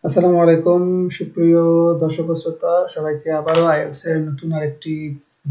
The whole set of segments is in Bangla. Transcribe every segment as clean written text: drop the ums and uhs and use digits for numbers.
আসসালামু আলাইকুম সুপ্রিয় দর্শক ও শ্রোতা সবাইকে আবারও আইএলটিএস এর নতুন আরেকটি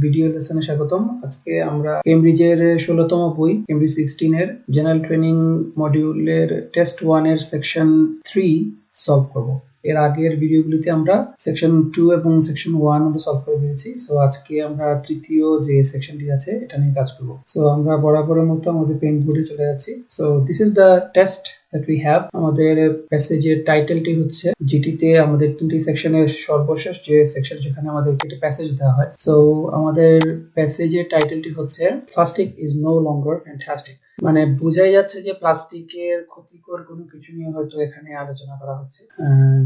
ভিডিও লেসনে স্বাগতম। আজকে আমরা কেমব্রিজের 16তম বই কেমব্রিজ 16 এর জেনারেল ট্রেনিং মডিউলের টেস্ট 1 এর সেকশন 3 সলভ করব। এর আগের ভিডিওগুলিতে আমরা সেকশন 2 এবং সেকশন 1 আমরা সলভ করে দিয়েছি। সো আজকে আমরা তৃতীয় যে সেকশনটি আছে এটা নিয়ে কাজ করব। সো আমরা বরাবরের মতো আমাদের পেন বোর্ডে চলে যাচ্ছি। So this is the test that we have। আমাদের প্যাসেজের টাইটেলটি হচ্ছে যেটিতে আমাদের তিনটি সেকশনের সর্বশেষ যে সেকশন যেখানে আমাদের একটি প্যাসেজ দেওয়া হয়। সো আমাদের প্যাসেজের টাইটেলটি হচ্ছে plastic is no longer fantastic. মানে বোঝাই যাচ্ছে যে প্লাস্টিকের ক্ষতিকর কোনো কিছু নিয়ে হয়তো এখানে আলোচনা করা হচ্ছে,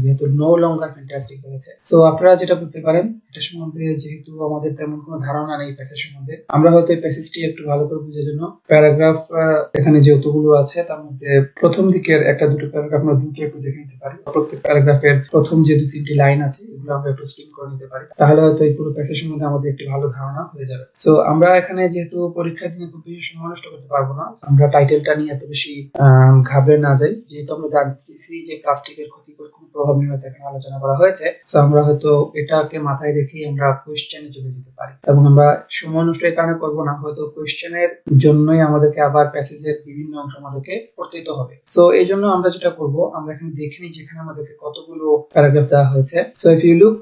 যেহেতু নো লঙ্গার ফ্যান্টাস্টিক বলেছে। সো আপনারা যেটা করতে পারেন এটা সম্বন্ধে, যেহেতু আমাদের তেমন কোনো ধারণা নেই প্যাসেজ সম্বন্ধে, আমরা হয়তো এই প্যাসেজটি একটু ভালো করে বোঝার জন্য প্যারাগ্রাফ এখানে যেহেতুগুলো আছে তার মধ্যে প্রথম দিকের একটা দুটো প্যারাগ্রাফ আমরা দ্রুত একটু দেখে নিতে পারি। প্রত্যেক প্যারাগ্রাফের প্রথম যে দু তিনটি লাইন আছে এগুলো আমরা একটু স্কিম করে নিতে পারি, তাহলে হয়তো এই পুরো প্যাসেজ সম্বন্ধে আমাদের একটি ভালো ধারণা হয়ে যাবে। সো আমরা এখানে যেহেতু পরীক্ষার দিনে খুব বেশি সময় নষ্ট করতে পারবো না, আমরা টাইটেলটা নিয়ে এত বেশি ঘাবড়ে না যাই। যেহেতু আমরা জানতেছি যে প্লাস্টিকের ক্ষতিকর কোনো প্রভাব নিয়ে হয়তো এখানে আলোচনা করা হয়েছে, সো আমরা হয়তো এটাকে মাথায় রেখেই আমরা কোয়েশ্চেনে চলে যেতে পারি, এবং আমরা সময় নষ্ট এই কারণে করবো না, হয়তো কোয়েশ্চেনের জন্যই আমাদেরকে আবার প্যাসেজের বিভিন্ন অংশ আমাদেরকে পড়তে হবে। সো এই জন্য আমরা যেটা করব, আমরা এখানে দেখে নিই যেখানে আমাদেরকে কতগুলো প্যারাগ্রাফ দেওয়া হয়েছে। সো ইফ ইউ লুক,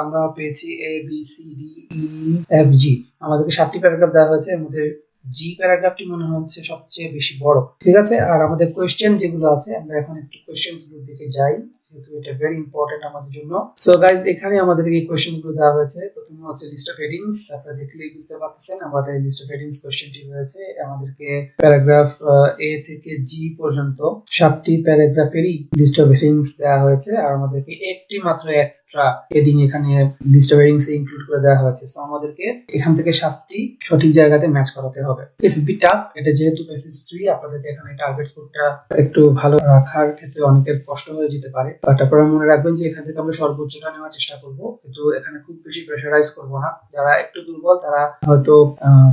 আমরা পেয়েছি A B C D E F G, আমাদেরকে 7টি প্যারাগ্রাফ দেওয়া হয়েছে। এর মধ্যে জি প্যারাগ্রাফটি মনে হচ্ছে সবচেয়ে বেশি বড়, ঠিক আছে। আর আমাদের কোয়েশ্চেন যেগুলো আছে, আমরা এখন একটু কোয়েশ্চেনস গুলো দেখে যাই, যেহেতু এটা ভেরি ইম্পর্টেন্ট আমাদের জন্য। সো গাইস, এখানে আমাদের এই কোয়েশ্চেন গুলো দেওয়া হয়েছে। প্রথমে হচ্ছে লিস্ট অফ হেডিংস, আপনারা দেখলেই বুঝতে পারতেছেন আমাদের লিস্ট অফ হেডিংস কোয়েশ্চেনটি হয়েছে। আমাদেরকে প্যারাগ্রাফ এ থেকে জি পর্যন্ত 7টি প্যারাগ্রাফেরই লিস্ট অফ হেডিংস দেওয়া হয়েছে, আর আমাদেরকে একটি মাত্র এক্সট্রা হেডিং এখানে লিস্ট অফ হেডিংস এ ইনক্লুড করে দেওয়া হয়েছে। সো আমাদেরকে এখান থেকে 7টি সঠিক জায়গাতে ম্যাচ করাতে হবে। ইটস বি টাফ, এটা যেহেতু প্যাসেজ 3, আপনাদেরকে এখানে টার্গেট স্কোরটা একটু ভালো রাখার ক্ষেত্রে অনেকের কষ্ট হয়ে যেতে পারে। বাট আপনারা মনে রাখবেন যে এখান থেকে আমরা সর্বোচ্চটা নেওয়ার চেষ্টা করব, কিন্তু এখানে খুব বেশি প্রেসারাইজ করব না। যারা একটু দুর্বল তারা হয়তো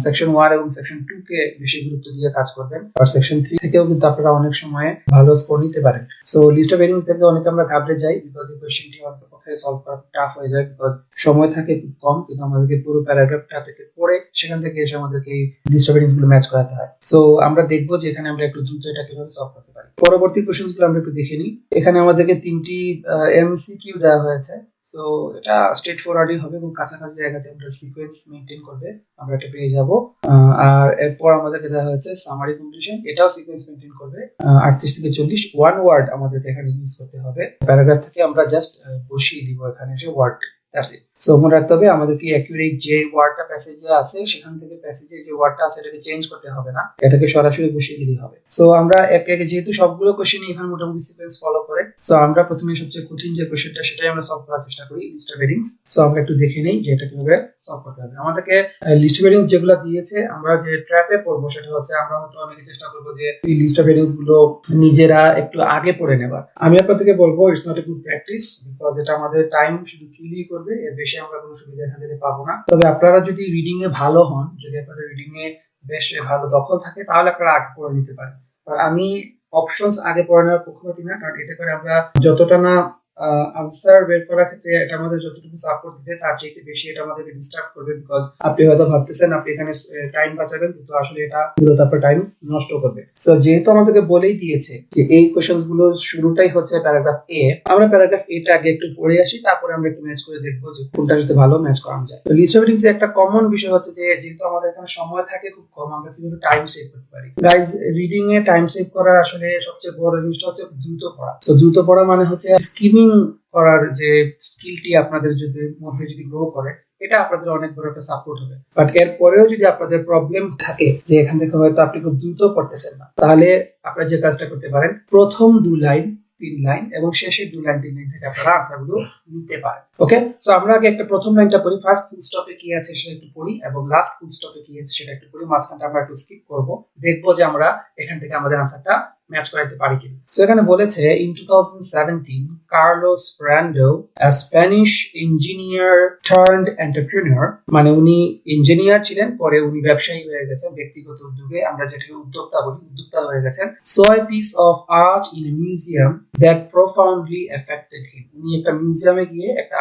সেকশন 1 এবং সেকশন 2 কে বেশি গুরুত্ব দিয়ে কাজ করবেন, আর সেকশন 3 থেকেও কিন্তু আপনারা অনেক সময় ভালো স্কোর নিতে পারেন। সো লিস্ট অফ হেডিংস থেকে অনেকে আমরা ঘাবড়ে যাই, বিকজ এই কোশ্চেনটি আমাদের পক্ষে সলভ করা টাফ হয়ে যায়, বিকজ সময় থাকে খুব কম, কিন্তু আমাদেরকে পুরো প্যারাগ্রাফটা থেকে পড়ে সেখান থেকে এসে আমাদেরকে এই লিস্ট অফ হেডিংস গুলো ম্যাচ করাতে হয়। সো আমরা দেখবো যে এখানে আমরা একটু দ্রুত এটা কিভাবে সলভ করতে পারি। পরবর্তী কোশ্চেনস গুলো আমরা একটু দেখে নিই। এখানে আমাদেরকে 3টি এমসিকিউ দেওয়া হয়েছে। সো এটা স্ট্রেট ফরওয়ার্ডই হবে এবং কাছাকাছি জায়গাতে আমরা সিকোয়েন্স মেইনটেইন করবে আমরা এটা পেয়ে যাব। আর এরপর আমাদেরকে দেওয়া হয়েছে সামারি কমপ্লিশন, এটাও সিকোয়েন্স মেইনটেইন করবে। 38 থেকে 40 ওয়ান ওয়ার্ড আমাদেরকে এখানে ইউজ করতে হবে। প্যারাগ্রাফ থেকে আমরা জাস্ট বসিয়ে দিব এখানে এসে ওয়ার্ড। That's it. সো মনে রাখতে হবে আমাদেরকে অ্যাকুরেট যে ওয়ার্ডটা প্যাসেজে আছে সেখান থেকে প্যাসেজে যে ওয়ার্ডটা আছে এটাকে চেঞ্জ করতে হবে না, এটাকে সরাসরি বসিয়ে দিলেই হবে। সো আমরা একে একে যেহেতু সবগুলো কোশ্চেন এখানে মোটামুটি সিকোয়েন্স ফলো করে, সো আমরা প্রথমে সবচেয়ে কঠিন যে কোশ্চেনটা সেটাই আমরা সলভ করার চেষ্টা করি, লিস্ট অফ হেডিংস। সো আমরা একটু দেখে নেই যে এটা কিভাবে সলভ করতে হবে। আমাদেরকে লিস্ট অফ হেডিংস যেগুলো দিয়েছে, আমরা যে ট্র্যাপে পড়বো সেটা হচ্ছে আমরা হয়তো অনেকে চেষ্টা করবো যে এই লিস্ট অফ হেডিংস গুলো নিজেরা একটু আগে পড়ে নেবার। আমি আপনাদেরকে বলবো it's not a good practice, because এটা আমাদের টাইম শুধু কিলই করবে, এর বেশি আমরা কোনো সুবিধা এখান থেকে পাবো না। তবে আপনারা যদি রিডিং এ ভালো হন, যদি আপনাদের রিডিং এ বেশ ভালো দখল থাকে, তাহলে আপনারা আগে পড়ে নিতে পারেন। আর আমি অপশনস আগে পড়ে নেওয়ার পক্ষপাতী না, কারণ এতে করে আমরা যতটা না আনসার বের করার ক্ষেত্রে এটা আমাদের যতটুকু সাপোর্ট দিবে তার চাইতে বেশি এটা আমাদেরকে ডিস্টার্ব করবে, বিকজ আপনি হয়তো ভাবতেছেন আপনি এখানে টাইম বাঁচাবেন, কিন্তু আসলে এটা মূলত আপনার টাইম নষ্ট করবে। সো যেহেতু আমাদেরকে বলেই দিয়েছে যে এই কোশ্চেনস গুলোর শুরুটাই হচ্ছে প্যারাগ্রাফ এ, আমরা প্যারাগ্রাফ এটা আগে একটু পড়ে আসি, তারপরে আমরা একটু ম্যাচ করে দেখবো যে কোনটার সাথে ভালো ম্যাচ করানো যায়। তো লিস্ট অফ হেডিংস এর একটা কমন বিষয় হচ্ছে যে যেহেতু আমাদের এখানে সময় থাকে খুব কম, আমরা কিভাবে টাইম সেভ করতে পারি। Guys, reading a time save করার আসলে সবচেয়ে বড় জিনিসটা হচ্ছে দ্রুত পড়া। তো দ্রুত পড়া মানে হচ্ছে স্কিমিং করার যে স্কিলটি আপনাদের মধ্যে যদি গ্রো করে, এটা আপনাদের অনেক বড় একটা সাপোর্ট হবে। বাট এর পরেও যদি আপনাদের প্রবলেম থাকে যে এখান থেকে হয়তো আপনি খুব দ্রুত পড়তেছেন না, তাহলে আপনারা যে কাজটা করতে পারেন, প্রথম 2 লাইন 3 লাইন এবং শেষের 2 লাইন 3 লাইন থেকে আপনারা আনসারগুলো নিতে পারেন। ওকে, সো আমরা আগে একটা প্রথম লাইনটা পড়ি, ফার্স্ট ফুল স্টপে কি আছে সেটা একটু পড়ি, এবং লাস্ট ফুল স্টপে কি আছে সেটা একটু পড়ি, মাঝখানটা আমরা একটু স্কিপ করব, দেখবো যে আমরা এখান থেকে আমাদের আনসারটা ম্যাচ করাতে পারি কিনা। সো এখানে বলেছে in 2017 Carlos Ferrando, a Spanish engineer turned entrepreneur, মানে উনি ইঞ্জিনিয়ার ছিলেন, পরে উনি ব্যবসায়ী হয়ে গেছেন ব্যক্তিগত উদ্যোগে, আমরা যেটাকে উদ্যোক্তা বলি, উদ্যোক্তা হয়ে গেছেন। saw a piece of art in a museum that profoundly affected him, উনি একটা মিউজিয়ামে গিয়ে একটা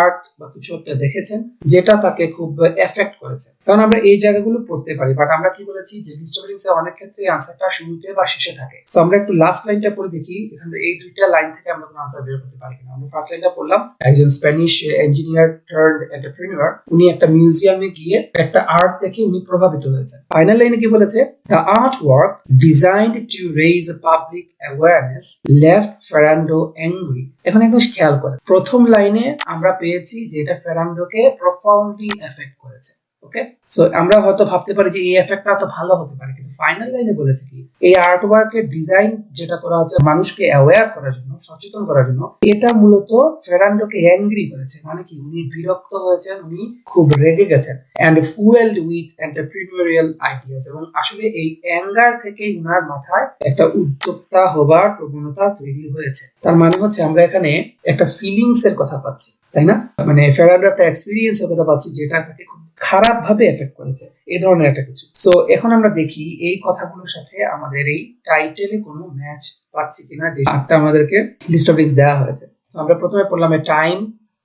আর্ট বা কিছু একটা দেখেছেন যেটা তাকে খুব এফেক্ট করেছে। কারণ আমরা এই জায়গাগুলো পড়তে পারি, বাট আমরা কি বলেছি যে ডিস্টার্বিংস এ অনেক ক্ষেত্রে আনসারটা শুরুতে বা শেষে থাকে। তো আমরা একটু লাস্ট লাইনটা পড়ে দেখি এখানে এই দুইটা লাইন থেকে আমরা কোনো আনসার বের করতে পারি কিনা। আমরা ফার্স্ট লাইনটা পড়লাম, একজন স্প্যানিশ ইঞ্জিনিয়ার টার্নড এন্টারপ্রেনিউর, উনি একটা মিউজিয়ামে গিয়ে একটা আর্ট দেখে উনি প্রভাবিত হয়েছেন। ফাইনাল লাইনে কি বলেছে, the artwork designed to raise a public awareness left Ferrando angry। এখন একটু খেয়াল করে প্রথম লাইনে আমরা পেয়েছি যে এটা ফেরান্ডোকে প্রফাউন্ডলি এফেক্ট করেছে। ওকে, সো আমরা হয়তো ভাবতে পারি যে এই এফেক্টটা তো ভালো হতে পারে, কিন্তু ফাইনাল লাইনে বলেছে কি এই আর্টওয়ার্কের ডিজাইন যেটা করা হচ্ছে মানুষকে অ্যাওয়্যার করার জন্য, সচেতন করার জন্য, এটা মূলত ফেরান্ডোকে অ্যাংরি করেছে। মানে কি উনি বিরক্ত হয়েছেন, উনি খুব রেগে গেছেন, এন্ড ফুয়েলড উইথ এন্টারপ্রেনিউরিয়াল আইডিয়াস, এবং আসলে এই অ্যাঙ্গার থেকে উনার মাথায় একটা উদ্যোক্তা হবার প্রবণতা তৈরি হয়েছে। তার মানে হচ্ছে আমরা এখানে একটা ফিলিংস এর কথা পাচ্ছি, তাই না? মানে ফেরান্ডো একটা এক্সপেরিয়েন্স এর কথা পাচ্ছি যেটা তাকে খুব খারাপ ভাবে এফেক্ট করেছে, এই ধরনের একটা কিছু। সো এখন আমরা দেখি এই কথাগুলোর সাথে আমাদের এই টাইটেলে কোনো ম্যাচ পাচ্ছি কিনা, যে আটটা আমাদেরকে লিস্ট অফ লিঙ্কস দেওয়া হয়েছে। তো আমরা প্রথমে পড়লাম এ time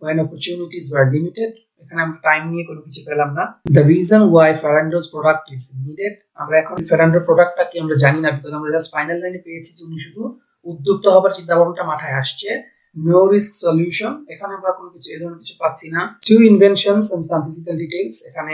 when opportunities were limited, এখানে আমরা টাইম নিয়ে কোনো কিছু পেলাম না। the reason why Ferrando's product is needed, আমরা এখন ফেরান্ডোর প্রোডাক্টটা কি আমরা জানি না, বিকজ আমরা জাস্ট ফাইনাল লাইনে পেয়েছি যে উনি শুধু উদ্যোক্তা হবার চিন্তা ভাবনাটা মাথায় আসছে। no risk solution, এখানে আমরা কোনো কিছু এই ধরনের কিছু পাচ্ছি না। two inventions and some physical details, এখানে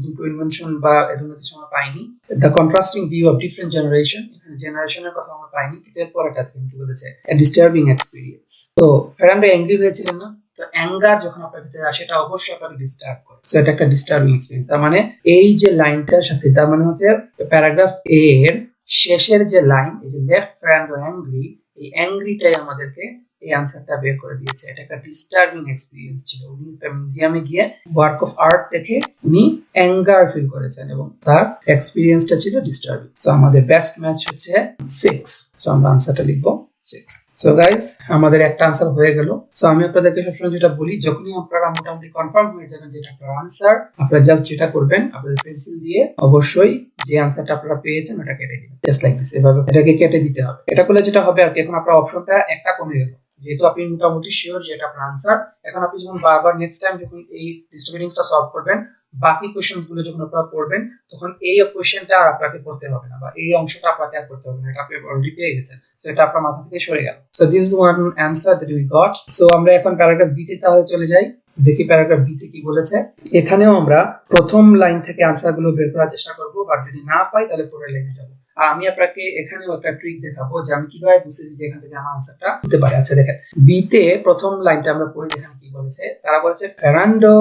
দুটো ইনভেনশন বা এই ধরনের কিছু আমরা পাইনি। the contrasting view of different generation, এখানে জেনারেশনের কথা আমরা পাইনি। এর পরেটা কি বলেছে, a disturbing experience। তো ফেরান্ডো অ্যাংরি হয়েছিলেন না, তো অ্যাঙ্গার যখন আপনার ভিতরে আসে এটা অবশ্যই আপনাকে ডিস্টার্ব করে। সো এটা একটা ডিস্টার্বিং এক্সপেরিয়েন্স। তার মানে এই যে লাইনটার সাথে, তার মানে হচ্ছে প্যারাগ্রাফ এ এর শেষের যে লাইন, এই যে লেফট ফেরান্ডো অ্যাংরি, এই অ্যাংরিটাই আমাদেরকে এই আনসারটা বের করে দিয়েছে। এটা একটা ডিস্টার্বিং এক্সপেরিয়েন্স ছিল। উনি একটা মিউজিয়ামে গিয়ে ওয়ার্ক অফ আর্ট দেখে উনি অ্যাঙ্গার ফিল করেছেন এবং তার এক্সপেরিয়েন্সটা ছিল ডিস্টার্বিং। সো আমাদের বেস্ট ম্যাচ হচ্ছে 6। সো আমরা আনসারটা লিখবো 6। সো গাইস আমাদের একটা আনসার হয়ে গেল। সো আমি আপনাদেরকে সবসময় যেটা বলি, যখনই আপনারা মোটামুটি কনফার্ম হয়ে যাবেন যেটা আপনার আনসার, আপনারা জাস্ট যেটা করবেন, আপনাদের পেন্সিল দিয়ে অবশ্যই যে আনসারটা আপনারা পেয়েছেন ওটা কেটে দিবেন, জাস্ট লাইক দিস। এভাবে এটাকে কেটে দিতে হবে। এটা করলে যেটা হবে আর কি, এখন আপনার অপশনটা একটা কমে গেল, যেহেতু আপনি মোটামুটি শিওর যে এটা আপনার আনসার। এখন আপনি যখন বারবার নেক্সট টাইম যখন এই ডিস্টার্বিংসটা সলভ করবেন, বাকি কোশ্চেনস গুলো যখন আপনারা পড়বেন, তখন এই কোশ্চেনটা আর আপনাকে পড়তে হবে না, বা এই অংশটা আপনাকে আর করতে হবে না, এটা আপনি অলরেডি পেয়ে গেছেন। সো এটা আপনার মাথা থেকে সরে গেল। So this is one answer that we got. So আমরা এখন প্যারাগ্রাফ বি তে তাহলে চলে যাই, দেখি প্যারাগ্রাফ বি তে কি বলেছে। এখানেও আমরা প্রথম লাইন থেকে আনসার গুলো বের করার চেষ্টা করব, বাট যদি না পাই তাহলে পরের লাইনে যাব। আর আমি আপনাকে এখানেও একটা ট্রিক দেখাবো যে আমি কিভাবে বুঝেছি যে এখান থেকে আমার আনসারটা হতে পারে। আচ্ছা দেখেন, বি তে প্রথম লাইনটা আমরা পড়ি, দেখেন কি বলেছে। তারা বলেছে ফেরান্ডো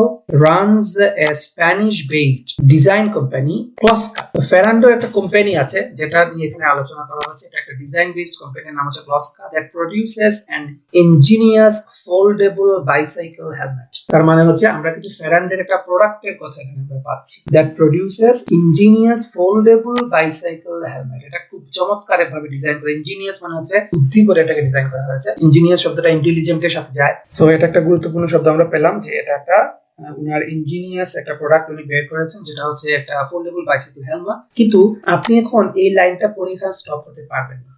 রানস এ স্প্যানিশ বেসড ডিজাইন কোম্পানি ক্লসকা। তো ফেরান্ডো একটা কোম্পানি আছে যেটা নিয়ে এখানে আলোচনা করা হচ্ছে। এটা একটা ডিজাইন বেসড কোম্পানির নাম হচ্ছে Closca, that produces an ingenious foldable bicycle helmet. তার মানে হচ্ছে আমরা কিন্তু ফেরান্ডোর একটা প্রোডাক্টের কথা এখানে আমরা পাচ্ছি, that produces ingenious foldable bicycle helmet. এটা খুব চমৎকার ভাবে ডিজাইন করে, ইঞ্জিনিয়াস মানে হচ্ছে বুদ্ধি করে এটাকে ডিজাইন করা হয়েছে। ইঞ্জিনিয়াস শব্দটা ইন্টেলিজেন্ট এর সাথে যায়। সো এটা একটা গুরুত্বপূর্ণ শব্দ আমরা পেলাম, যে এটা একটা উনার ইঞ্জিনিয়াস একটা প্রোডাক্ট উনি বের করেছেন, যেটা হচ্ছে একটা ফোল্ডেবল বাইসাইকেল হেলমেট। কিন্তু আপনি এখন এই লাইনটা পড়ে এখানে স্টপ করতে পারবেন না।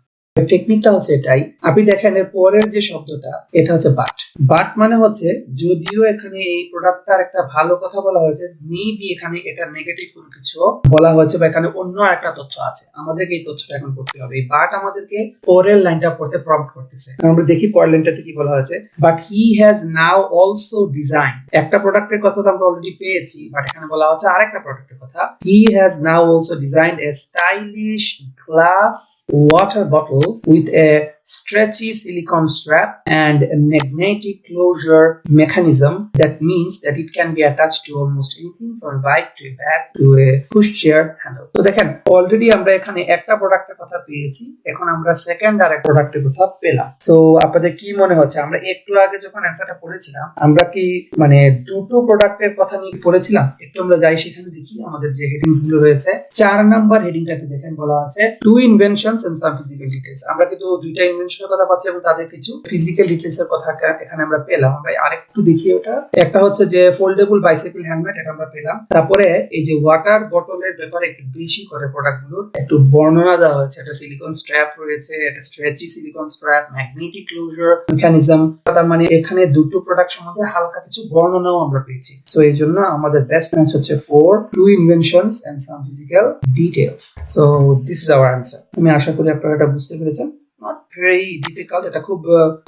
টেকনিকটা হচ্ছে এটাই, আপনি দেখেন এর পরের যে শব্দটা, এটা হচ্ছে বাট। বাট মানে হচ্ছে যদিও এখানে এই প্রোডাক্টটার একটা ভালো কথা বলা হয়েছে, মেবি এখানে এটা নেগেটিভ কোনো কিছু বলা হয়েছে, বা এখানে অন্য একটা তথ্য আছে, আমাদেরকে এই তথ্যটা এখন পড়তে হবে। এই বাট আমাদেরকে পরের লাইনটা পড়তে প্রম্পট করতেছে। আমরা দেখি পরের লাইনটাতে কি বলা হয়েছে, but he has now also design. একটা প্রোডাক্টের কথা তো আমরা অলরেডি পেয়েছি, বাট এখানে বলা হচ্ছে আরেকটা প্রোডাক্টের কথা। He has now also designed A stylish glass water bottle with a stretchy silicone strap and a magnetic closure mechanism. That means that it can be attached to almost anything from a bike to a bag to a pushchair handle. তো দেখেন অলরেডি আমরা এখানে একটা প্রোডাক্টের কথা পেয়েছি, এখন আমরা সেকেন্ড আর এক প্রোডাক্টের কথা পেলাম। সো আপনাদের কি মনে হচ্ছে, আমরা একটু আগে যখন অ্যানসারটা পড়েছিলাম আমরা কি মানে দুটো প্রোডাক্টের কথা নিয়ে পড়েছিলাম? একটু আমরা যাই সেখানে দেখি আমাদের যে হেডিংস গুলো রয়েছে। 4 নাম্বার হেডিংটাতে দেখেন বলা আছে two inventions and some physical details. আমরা কিন্তু দুইটা ইনভেনশনের কথা পাচ্ছি এবং তাদের কিছু ফিজিক্যাল ডিটেইলস এর কথা এখানে আমরা পেলাম। আমরা আরেকটু দেখি ওটা। একটা হচ্ছে যে ফোল্ডেবল বাইসাইকেল হেলমেট, এটা আমরা পেলাম। তারপরে এই যে ওয়াটার বটলের ব্যাপারে একটু বেশি করে প্রোডাক্টগুলোর একটু বর্ণনা দেওয়া হয়েছে। একটা সিলিকন স্ট্র্যাপ রয়েছে, একটা stretchy silicon strap, magnetic closure mechanism. তার মানে এখানে দুটো প্রোডাক্ট সম্বন্ধে হালকা কিছু বর্ণনাও আমরা পেয়েছি। সো এই জন্য আমাদের বেস্ট অ্যান্সার হচ্ছে 4 two inventions and some physical details. So this is our answer. আমি আশা করি আপনারা এটা বুঝতে পেরেছেন। Not very difficult, এটা খুব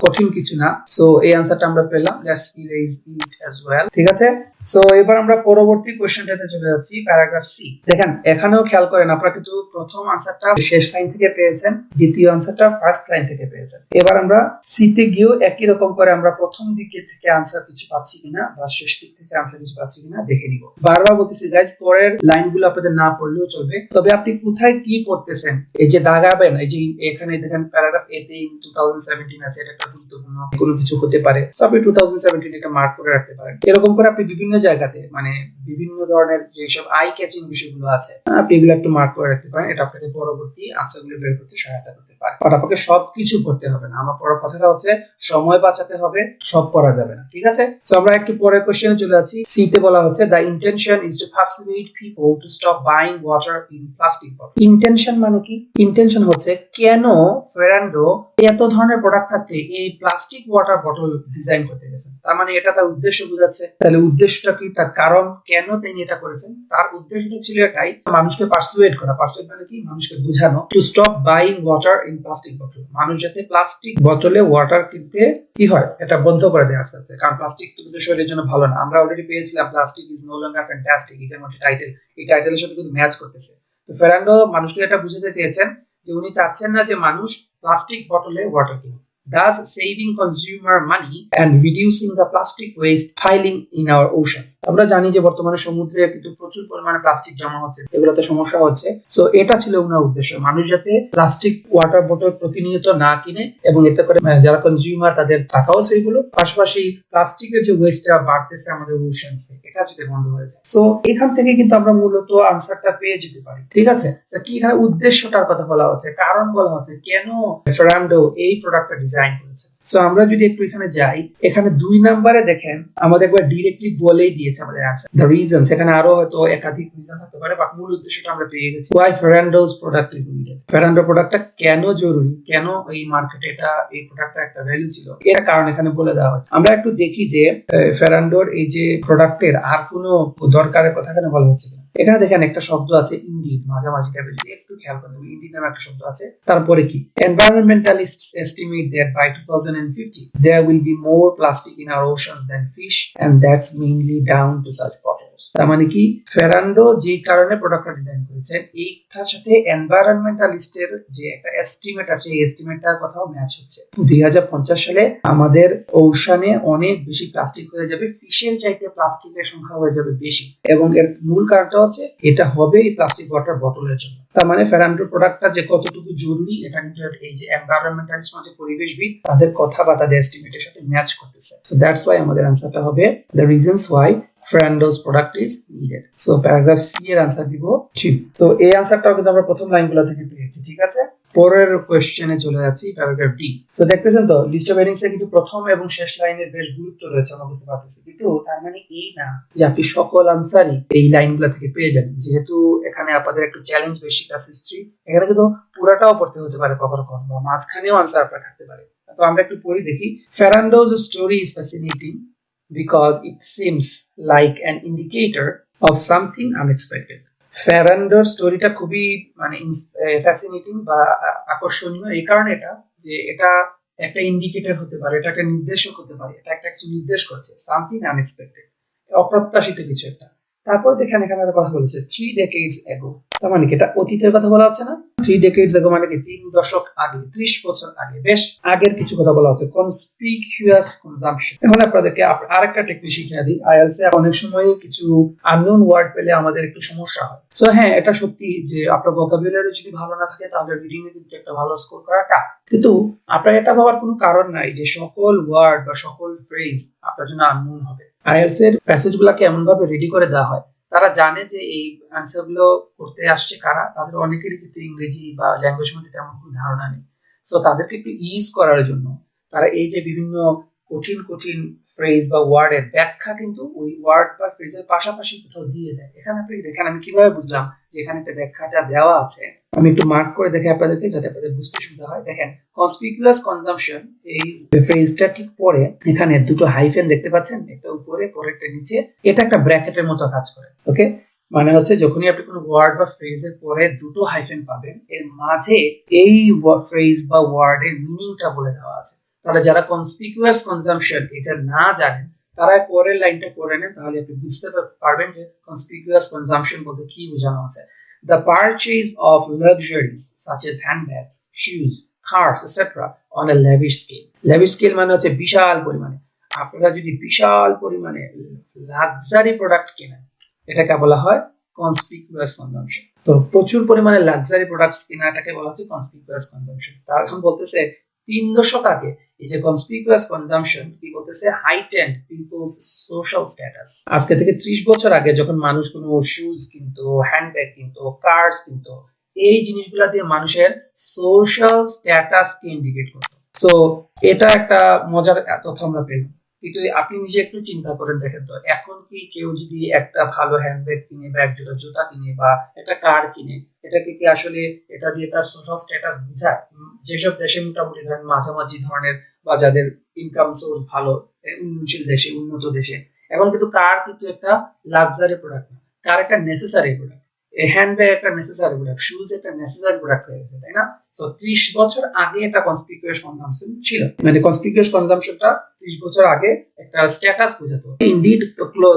কঠিন কিছু না। সো এই অ্যানসারটা আমরা পেলাম। Let's erase it as well. ঠিক আছে, সো এবার আমরা পরবর্তী কোশ্চেনটাতে চলে যাচ্ছি, প্যারাগ্রাফ সি। দেখেন এখানেও খেয়াল করেন আপনারা কিন্তু প্রথম আনসারটা শেষ লাইন থেকে পেয়েছেন, দ্বিতীয় আনসারটা ফার্স্ট লাইন থেকে পেয়েছেন। এবার আমরা সি তে গিয়েও একই রকম করে আমরা প্রথম দিকে থেকে আনসার কিছু পাচ্ছি কিনা বা শেষ দিক থেকে আনসার কিছু পাচ্ছি কিনা দেখে নিব। বারবার বলতেছি গাইজ, পরের লাইনগুলো আপনাদের না পড়লেও চলবে, তবে আপনি কোথায় কি করতেছেন এই যে দাগাবেন। এই যে এখানে দেখেন প্যারাগ্রাফ এ তে 2017 আছে, এটা একটা গুরুত্বপূর্ণ কোনো কিছু হতে পারে। সো আপনি 2017 এটা মার্ক করে রাখতে পারেন। এরকম করে আপনি বিভিন্ন জায়গাতে মানে বিভিন্ন ধরনের যেসব আই ক্যাচিং বিষয়গুলো আছে আপনি এগুলো একটু মার্ক করে রাখতে পারেন। এটা আপনাকে পরবর্তী আনসারগুলো বের করতে সহায়তা করতে পারে। আর আপনাকে সবকিছু করতে হবে না। আমার পড়ার কথাটা হচ্ছে সময় বাঁচাতে হবে, সব করা যাবে না। ঠিক আছে, সো আমরা একটু পরের কোশ্চেনে চলে যাচ্ছি। সি তে বলা হচ্ছে the intention is to persuade people to stop buying water in plastic bottle. Intention মানে কি? ইন্টেনশন হচ্ছে কেন ফেরান্ডো এত ধরনের প্রোডাক্ট থাকতে এই প্লাস্টিক ওয়াটার বটল ডিজাইন করতে গেছেন। তার মানে এটা তার উদ্দেশ্য বোঝাচ্ছে। তাহলে উদ্দেশ্যটা কি, তার কারণ কেন তিনি এটা করেছেন? তার উদ্দেশ্যটা ছিল এটাই, মানুষকে পারসুয়েড করা। পারসুয়েড মানে কি? মানুষকে বোঝানো two stop buying water in plastic bottle. মানুষ যাতে প্লাস্টিক বোতলে ওয়াটার কিনতে কি হয় এটা বন্ধ করে দেয় আস্তে আস্তে, কারণ প্লাস্টিক কিন্তু শরীরের জন্য ভালো না। আমরা অলরেডি পেয়েছিলাম plastic is no longer fantastic, এটার মধ্যে টাইটেল, এই টাইটেলের সাথে কিন্তু ম্যাচ করতেছে। তো ফেরান্ডো মানুষকে এটা বুঝাতে চেয়েছেন যে উনি চাচ্ছেন না যে মানুষ প্লাস্টিক বটলে ওয়াটার কিনুক, thus saving consumer money and reducing the plastic waste piling in our oceans. আমরা জানি যে বর্তমানে সমুদ্রে কিন্তু প্রচুর পরিমাণে প্লাস্টিক জমা হচ্ছে, এগুলোতে সমস্যা হচ্ছে। সো এটা ছিল ওনার উদ্দেশ্য, মানুষ যাতে প্লাস্টিক ওয়াটার বোতল প্রতিনিয়ত না কিনে, এবং এতে করে যারা কনজিউমার তাদের টাকাও সেভ হলো, পাশাপাশি প্লাস্টিকের যে ওয়েস্টটা বাড়তেছে আমাদের ওশানসে এটা যাতে বন্ধ হয়ে যায়। সো এখান থেকে কিন্তু আমরা মূলত আনসারটা পেয়ে যেতে পারি। ঠিক আছে, কি এখানে উদ্দেশ্যটার কথা বলা হচ্ছে, কারণ বলা হচ্ছে কেন ফেরান্ডো এই প্রোডাক্টটা ডিজাইন করেছে। সো আমরা যদি একটু এখানে যাই, এখানে 2 নম্বরে দেখেন আমাদের একবার ডিরেক্টলি বলেই দিয়েছে আমাদের आंसर দ্য রিজনস। এখানে আরো হয়তো একাধিক রিজন থাকতে পারে, বাট মূল উদ্দেশ্যটা আমরা পেয়ে গেছি। Why Ferrando's product is needed. Ferrando প্রোডাক্টটা কেন জরুরি, কেন এই মার্কেটে এটা এই প্রোডাক্টটা একটা ভ্যালু ছিল, এর কারণ এখানে বলে দেওয়া হচ্ছে। আমরা একটু দেখি যে ফেরান্ডোর এই যে প্রোডাক্টের আর কোনো দরকারের কথা এখানে বলা হচ্ছে কিনা। এখানে দেখেন একটা শব্দ আছে ইনডিড, মাঝামাঝি টাইপের, একটু খেয়াল করবেন ইনডিড নামে একটা শব্দ আছে। তারপরে কি, environmentalists estimate that by 2050 there will be more plastic in our oceans than fish, and that's mainly down to such bottles. তার মানে কি, ফেরান্ডো যে কারণে প্রোডাক্টটা ডিজাইন করেছেন এইটার সাথে এনভায়রনমেন্টালিস্টের যে একটা এস্টিমেট আছে, এই এস্টিমেটটার কথাও ম্যাচ হচ্ছে। 2050 সালে আমাদের ওশানে অনেক বেশি প্লাস্টিক হয়ে যাবে, ফিশের চাইতে প্লাস্টিকের সংখ্যা হয়ে যাবে বেশি, এবং এর মূল কারণটা হচ্ছে এটা হবে এই প্লাস্টিক ওয়াটার বটলের জন্য। তার মানে ফেরান্ডো প্রোডাক্টটা যে কতটুকু জরুরি এটা কিন্তু এই যে এনভায়রনমেন্টালিস্ট মানে পরিবেশবিদ তাদের কথা বা তাদের এস্টিমেটের সাথে ম্যাচ করতেছে। সো দ্যাটস ওয়াই আমাদের আনসারটা হবে the reasons why Ferando's product is needed. So paragraph C এর আনসার দিব 2. তো এই আনসারটাও কিন্তু আমরা প্রথম লাইনগুলো থেকে পেয়েছি। ঠিক আছে, পরের কোশ্চেনে চলে যাচ্ছি, প্যারাগ্রাফ ডি। সো দেখতেছেন তো লিস্ট অফ হেডিংস এ কিন্তু প্রথম এবং শেষ লাইনের বেশ গুরুত্ব রয়েছে, আমরা বুঝতে পারতেছি। কিন্তু তার মানে এই না যে আপনি সকল আনসারই এই লাইনগুলো থেকে পেয়ে যাবেন। যেহেতু এখানে আপনাদের একটু চ্যালেঞ্জ বেশি ক্লাস হিস্ট্রি, এখানে কিন্তু পুরাটাও পড়তে হতে পারে, কখনো কখনো বা মাঝখানেও আনসার আপনার থাকতে পারে। তো আমরা একটু পড়ি দেখি। Ferando's story is fascinating because it seems like an indicator of something unexpected. ফেরান্ডোর স্টোরিটা খুবই মানে ফ্যাসিনেটিং বা আকর্ষণীয় এই কারণে এটা যে এটা একটা ইন্ডিকেটর হতে পারে, এটা একটা নির্দেশক হতে পারে, এটা একটা কিছু নির্দেশ করছে, সামথিং আনএক্সপেক্টেড, অপ্রত্যাশিত কিছু একটা। তারপর দেখেন এখানে একটা কথা বলেছে 3 decades ago, তার মানে কি এটা অতীতের কথা বলা হচ্ছে না? 3 decades ago মানে কি 3 দশক আগে, 30 বছর আগে, বেশ আগের কিছু কথা বলা হচ্ছে। Conspicuous consumption. এখন আপনাদেরকে আরেকটা টেকনিক শিখিয়ে দিই। আইএলটিএস এ অনেক সময় কিছু আননোন ওয়ার্ড পেলে আমাদের একটু সমস্যা হয়। সো হ্যাঁ, এটা সত্যি যে আপনার ভোকাবুলারি যদি ভালো না থাকে তাহলে রিডিং এ কিন্তু একটা ভালো স্কোর করাটা, কিন্তু আপনার এটা ভাবার কোনো কারণ নাই যে সকল ওয়ার্ড বা সকল ফ্রেজ আপনার জন্য আননোন হবে। আইএলটিএস এর প্যাসেজগুলোকে এমন ভাবে রেডি করে দেওয়া হয়, তারা জানে যে এই অ্যান্সার গুলো করতে আসছে কারা, তাদের অনেকেরই কিন্তু ইংরেজি বা ল্যাঙ্গুয়েজ মধ্যে তেমন কোনো ধারণা নেই। সো তাদেরকে একটু ইজ করার জন্য তারা এই যে বিভিন্ন কঠিন কঠিন ফ্রেজ বা ওয়ার্ডের ব্যাখ্যা কিন্তু ওই ওয়ার্ড বা ফ্রেজের পাশাপাশি কোথাও দিয়ে দেয়। এখানে আপনি দেখেন আমি কিভাবে বুঝলাম যে এখানে একটা ব্যাখ্যাটা দেওয়া আছে। আমি একটু মার্ক করে দেখে আপনাদেরকে, যাতে আপনাদের বুঝতে সুবিধা হয়। দেখেন কনসপিকুয়াস কনজাম্পশন, এই ফ্রেজটা ঠিক পরে এখানে দুটো হাইফেন দেখতে পাচ্ছেন, একটা উপরে পরেরটা নিচে। এটা একটা ব্র্যাকেটের মতো কাজ করে। ওকে, মানে হচ্ছে যখনই আপনি কোনো ওয়ার্ড বা ফ্রেজের পরে দুটো হাইফেন পাবেন, এর মাঝে এই ফ্রেজ বা ওয়ার্ডের মিনিংটা বলে দেওয়া আছে। তাহলে যারা কনসপিকুয়াস কনজাম্পশন এটা না জানেন তারা পরের লাইনটা পড়ে নেন, তাহলে আপনি বুঝতে পারবেন যে কনসপিকুয়াস কনজাম্পশন বলতে কি বোঝানো আছে। The purchase of luxuries such as handbags, shoes, cars, etc. on a lavish scale. Lavish scale মানে হচ্ছে বিশাল পরিমাণে। আপনারা যদি বিশাল পরিমাণে লাক্সারি প্রোডাক্ট কেনেন, এটাকে বলা হয় কনসপিকুয়াস কনজাম্পশন। তো প্রচুর পরিমাণে লাক্সারি প্রোডাক্টস কেনাটাকে বলা হচ্ছে কনসপিকুয়াস কনজাম্পশন। তার এখন বলতেছে 3 দশক আগে এই যে কনসপিকুয়াস কনজাম্পশন কি বলতেছে, হাইটেন্ড পিপলস সোশ্যাল স্ট্যাটাস। আজকে থেকে 30 বছর আগে যখন মানুষ কোনো শুজ কিনতো, হ্যান্ডব্যাগ কিনতো, কার্স কিনতো, এই জিনিসগুলা দিয়ে মানুষের সোশ্যাল স্ট্যাটাসকে ইন্ডিকেট করতো। সো এটা একটা মজার তথ্য আমরা পেলাম। কিন্তু আপনি নিজে একটু চিন্তা করেন, দেখেন তো এখন কি কেউ যদি একটা ভালো হ্যান্ডব্যাগ কিনে বা এক জোড়া জুতা কিনে বা একটা কার কিনে, এটাকে কি আসলে এটা দিয়ে তার সোশ্যাল স্ট্যাটাস বোঝায়? যেসব দেশে মোটামুটি ধরেন মাঝামাঝি ধরনের বা যাদের ইনকাম সোর্স ভালো, উন্নয়নশীল দেশে, উন্নত দেশে, এখন কিন্তু কার কিন্তু একটা লাক্সারি প্রোডাক্ট না, কার একটা নেসেসারি প্রোডাক্ট। হ্যান্ডব্যাগ একটা নেসেসারি প্রোডাক্ট, শুজ একটা নেসেসারি প্রোডাক্ট হয়ে গেছে, তাই না? সো 30 বছর আগে এটা কনসপিকুয়াস কনজাম্পশন ছিল, মানে কনসপিকুয়াস কনজাম্পশনটা 30 বছর আগে একটা স্ট্যাটাস বোঝাতো। Indeed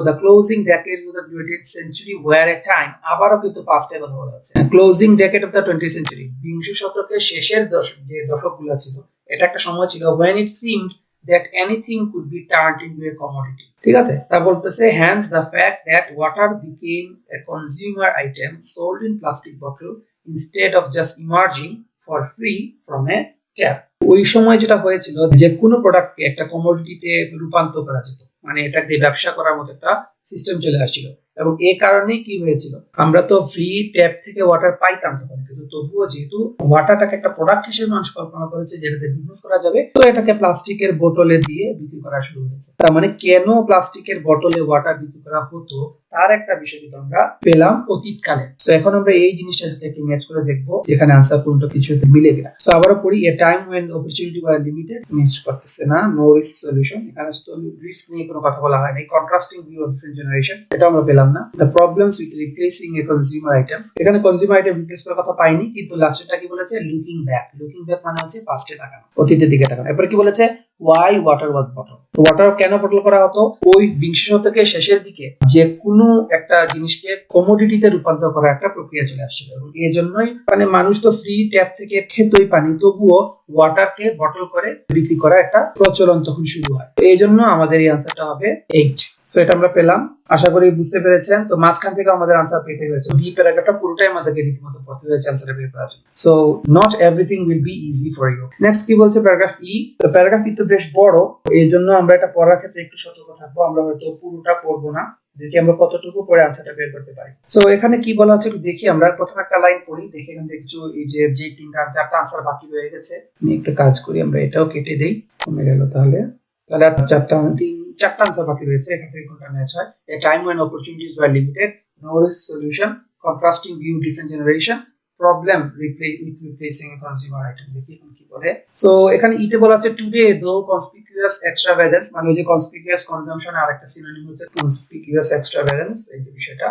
the closing decades of the 20th century were a time, আবারও কিন্তু পাস্টে কথা বলা হচ্ছে, closing decade of the 20th century, বিংশ শতকের শেষের দশক, যে দশকগুলো ছিল, এটা একটা সময় ছিল when it seemed that anything could be turned into a commodity. ঠিক আছে, তা বলতেছে hence the fact that water became a consumer item sold in plastic bottle instead of just emerging for free from a tap. ওই সময় যেটা হয়েছিল, যে কোনো প্রোডাক্টকে একটা কমোডিটিতে রূপান্তর করা যেত, মানে এটা দিয়ে ব্যবসা করার মতো একটা সিস্টেম চলে আসছিল। এবং এই কারণে কি হয়েছিল, আমরা তো ফ্রি ট্যাপ থেকে ওয়াটার পাইতাম তখন, কিন্তু তবুও যেহেতু ওয়াটারটাকে একটা প্রোডাক্ট হিসেবে মানুষ কল্পনা করেছে যেটাতে বিজনেস করা যাবে, তো এটাকে প্লাস্টিকের বোতলে দিয়ে বিক্রি করা শুরু হয়েছে। তার মানে কেন প্লাস্টিকের বোতলে ওয়াটার বিক্রি করা হতো তার একটা বিষয় কিন্তু আমরা পেলাম অতীতকালে। তো এখন আমরা এই জিনিসটার সাথে একটু ম্যাচ করে দেখবো যেখানে আনসার কোনটা কিছু মিলে কিনা। তো আবারও পড়ি, এ time when opportunity were limited, match করতেছে না, নো রিস্ক সলিউশন, এখানে তো রিস্ক নিয়ে কোনো কথা বলা হয়নি। Contrasting view of different generation, এটা আমরা পেলাম না। The problems with replacing A consumer item, এখানে কনজিউমার আইটেম রিপ্লেস করার কথা পাইনি, কিন্তু লাস্টেরটা কি বলেছে, লুকিং ব্যাক। লুকিং ব্যাক মানে হচ্ছে পাস্টে তাকানো, অতীতের দিকে তাকানো। এরপর কি বলেছে, why water was bottled, তো ওয়াটার কেন বটল করা হতো, ওই বিংশ শতকের শেষের দিকে যে কোনো একটা জিনিসকে কমোডিটিতে রূপান্তর করার একটা প্রক্রিয়া চলে আসছিল, এবং এই জন্যই মানে মানুষ তো ফ্রি ট্যাপ থেকে খেতই পানি, তবুও ওয়াটারকে বটল করে বিক্রি করা একটা প্রচলন তখন শুরু হয়। এই জন্য আমাদের এই আনসারটা হবে 8। সো এটা আমরা পেলাম, আশা করি বুঝতে পেরেছেন। তো মাঝখান থেকে আমাদের আনসার পেতে হয়েছে, বি প্যারাগ্রাফটা পুরোটাই আমাদেরকে রীতিমতো পড়তে হয়েছে আনসারে বের করার জন্য। So not everything will be easy for you. Next কি বলছে, প্যারাগ্রাফ ই। তো প্যারাগ্রাফ ই তো বেশ বড়, এই জন্য আমরা এটা পড়ার ক্ষেত্রে একটু সতর্ক থাকবো। আমরা হয়তো পুরোটা পড়বো না, দেখি আমরা কতটুকু পরে আনসারটা বের করতে পারি। সো এখানে কি বলা আছে একটু দেখি। আমরা প্রথম একটা লাইন পড়ি, দেখি এখান থেকে কিছু এই যে 3-4টা আনসার বাকি রয়ে গেছে, আমি একটা কাজ করি, আমরা এটাও কেটে দেই, কমে গেল। তাহলে আর 4টা আনসার বাকি রয়েছে, এখান থেকে কোনটা ম্যাচ হয়। এ time when opportunities were limited, no risk solution, contrasting view different generation, problem with replacing a consumer item, দেখি এখন কি বলে। সো এখানে ইতে বলা আছে today though conspicuous extravagance, মানে ওই যে conspicuous consumption আর একটা সিনোনিম হচ্ছে conspicuous extravagance, এই যে বিষয়টা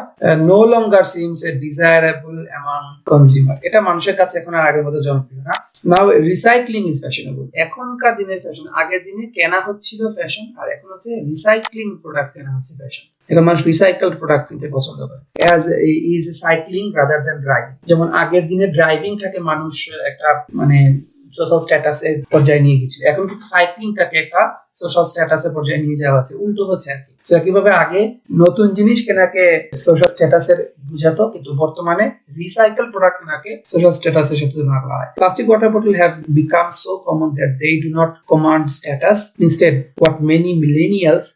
no longer seems a desirable among consumer, এটা মানুষের কাছে এখন আর আগের মতো জনপ্রিয় না। নাও রিসাইক্লিং ইজ ফ্যাশনেবল। এখনকার দিনের ফ্যাশন, আগের দিনে কেনা হচ্ছিল ফ্যাশন, আর এখন হচ্ছে রিসাইক্লিং প্রোডাক্ট কেনা হচ্ছে ফ্যাশন। এখন মানুষ রিসাইকেলড প্রোডাক্ট কিনতে পছন্দ করে, as is cycling rather than driving. যেমন আগের দিনে ড্রাইভিংটাকে মানুষ একটা মানে সোশ্যাল স্ট্যাটাসের পর্যায়ে নিয়ে গেছিল, এখন কিন্তু সাইক্লিংটাকে একটা সোশ্যাল স্ট্যাটাসের পর্যায়ে নিয়ে যাওয়া হচ্ছে, উল্টো হচ্ছে আর কি। কিভাবে আগে নতুন জিনিস কেনাকে সোশ্যাল স্ট্যাটাসের বুঝাতো, কিন্তু বর্তমানে রিসাইকেল প্রোডাক্ট কেনাকে সোশ্যাল স্ট্যাটাসের সাথে তুলনা করা হয়। Plastic water bottle have become so common that they do not command status, instead what many millennials,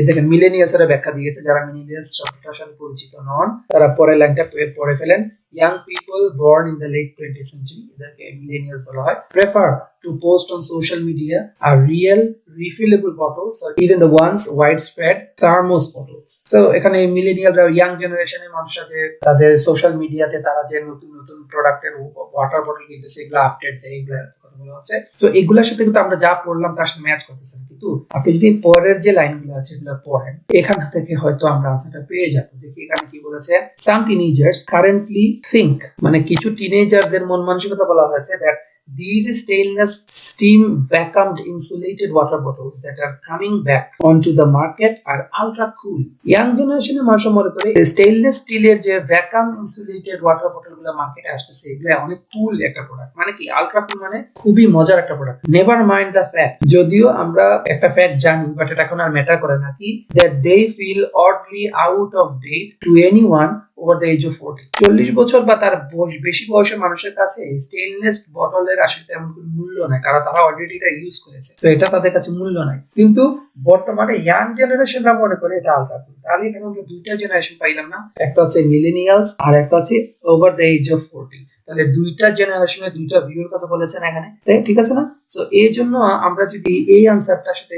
দেখেন মিলেনিয়ালস এর ব্যাখ্যা দিয়েছে, যারা মিলেনিয়ালস শব্দটার সাথে পরিচিত নন তারা পরের লাইনটা পড়ে ফেলেন। Young people born in the late 20th century, এদেরকে millennials বলা হয়, prefer to post on social media are real refillable bottles or even the ones widespread thermos bottles. So এখানে মিলেনিয়ালরা ইয়াং জেনারেশনের মানুষ আছে, তাদের সোশ্যাল মিডিয়াতে তারা যে নতুন নতুন প্রোডাক্টের ওয়াটার বটল কিনতেছে, এগুলো আপডেট দেয়, এগুলো কথাগুলো আছে। তো এগুলোর সাথে কিন্তু আমরা যা পড়লাম তার সাথে ম্যাচ করতেছে, কিন্তু আপনি যদি পরের যে লাইনগুলো আছে এগুলো পড়েন, এখান থেকে হয়তো আমরা আনসারটা পেয়ে যাবো। দেখি এখানে কি বলেছে, some teenagers currently think, মানে কিছু টিনেজারদের মন মানসিকতা বলা হয়েছে, that these stainless steam vacuumed insulated water bottles that are coming back onto the market are ultra cool. Young generation মানুষ মনে করে স্টেইনলেস স্টিলের যে ভ্যাকুয়াম ইনসুলেটেড ওয়াটার বটল গুলো মার্কেটে আসতেছে, এগুলো অনেক কুল একটা প্রোডাক্ট। মানে কি আলট্রা কুল, মানে খুবই মজার একটা product. Never mind the fact, যদিও আমরা একটা ফ্যাক্ট জানি বাট এটা এখন আর ম্যাটার করে না, কি that they feel oddly out of date to anyone over the age of 40. 40 বছর বা তার বেশি বয়সের মানুষের কাছে স্টেইনলেস বটলের আসলে তেমন কোনো মূল্য নাই, কারণ তারা অলরেডি এটা ইউজ করেছে, তো এটা তাদের কাছে মূল্য নাই। কিন্তু বর্তমানে ইয়াং জেনারেশনরা মনে করে এটা আলট্রা কুল। তাহলে এখানে আমরা দুইটা জেনারেশন পাইলাম না, একটা হচ্ছে মিলেনিয়ালস আর একটা হচ্ছে ওভার দ্য এজ অফ 40। তাহলে দুইটা জেনারেশনের দুইটা ভিউর কথা বলেছেন এখানে, ঠিক আছে না? সো এই জন্য আমরা যদি এই আনসারটার সাথে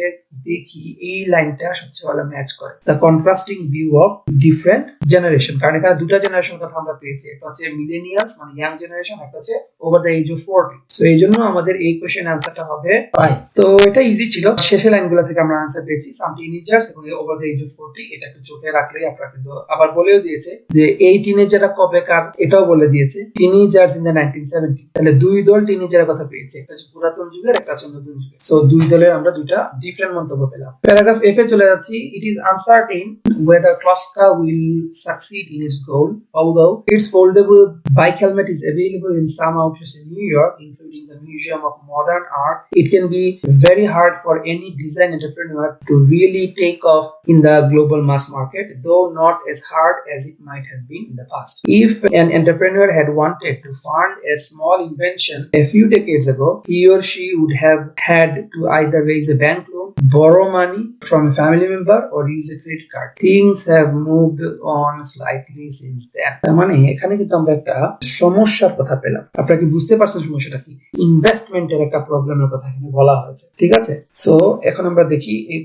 দেখি, এই লাইনটা সবচেয়ে ভালো ম্যাচ করে, the contrasting view of different generation, কারণ এখানে দুটা জেনারেশন কথা আমরা পেয়েছি, একটা হচ্ছে মিলেনিয়ালস মানে ইয়াং জেনারেশন, একটা হচ্ছে over the age of 40। So এই জন্য আমাদের এই কোশ্চেন আনসারটা হবে বাই। তো এটা ইজি ছিল, শেষের লাইনগুলো থেকে আমরা আনসার পেয়েছি, সাম টিনেজার্স এবং ওভার দ্য এজ অফ 40। এটা একটু চোখে রাখলেই আপনারা কিন্তু আবার বলেও দিয়েছে যে এই টিনেজাররা কবেকার, এটাও বলে দিয়েছে, টিনেজার্স ইন দ্য 1970। তাহলে দুই দল টিনেজারের কথা পেয়েছে, একটা হচ্ছে পুরাতন যুগের, একটা হচ্ছে নতুন যুগের। সো দুই দলের আমরা দুইটা ডিফারেন্ট মন্তব্য পেলাম। প্যারাগ্রাফ এফ এ চলে যাচ্ছি। It is uncertain whether Kloska will succeed in its goal, although its foldable bike helmet is available in some outlets in New York, including the Museum of Modern Art. It can be very hard for any design entrepreneur to really take off in the global mass market, though not as hard as it might have been in the past. If an entrepreneur had wanted to fund a small invention a few decades ago, he or she would have had to either raise a bank loan, borrow money from a family member, or use a credit card. Things have moved on slightly since then. তার মানে এখানে কিন্তু আমরা একটা সমস্যার কথা পেলাম। আপনারা কি বুঝতে পারছেন সমস্যাটা কি? ইনভেস্টমেন্টের একটা প্রবলেমের কথা এখানে বলা হয়েছে, ঠিক আছে? সো এখন আমরা দেখি এই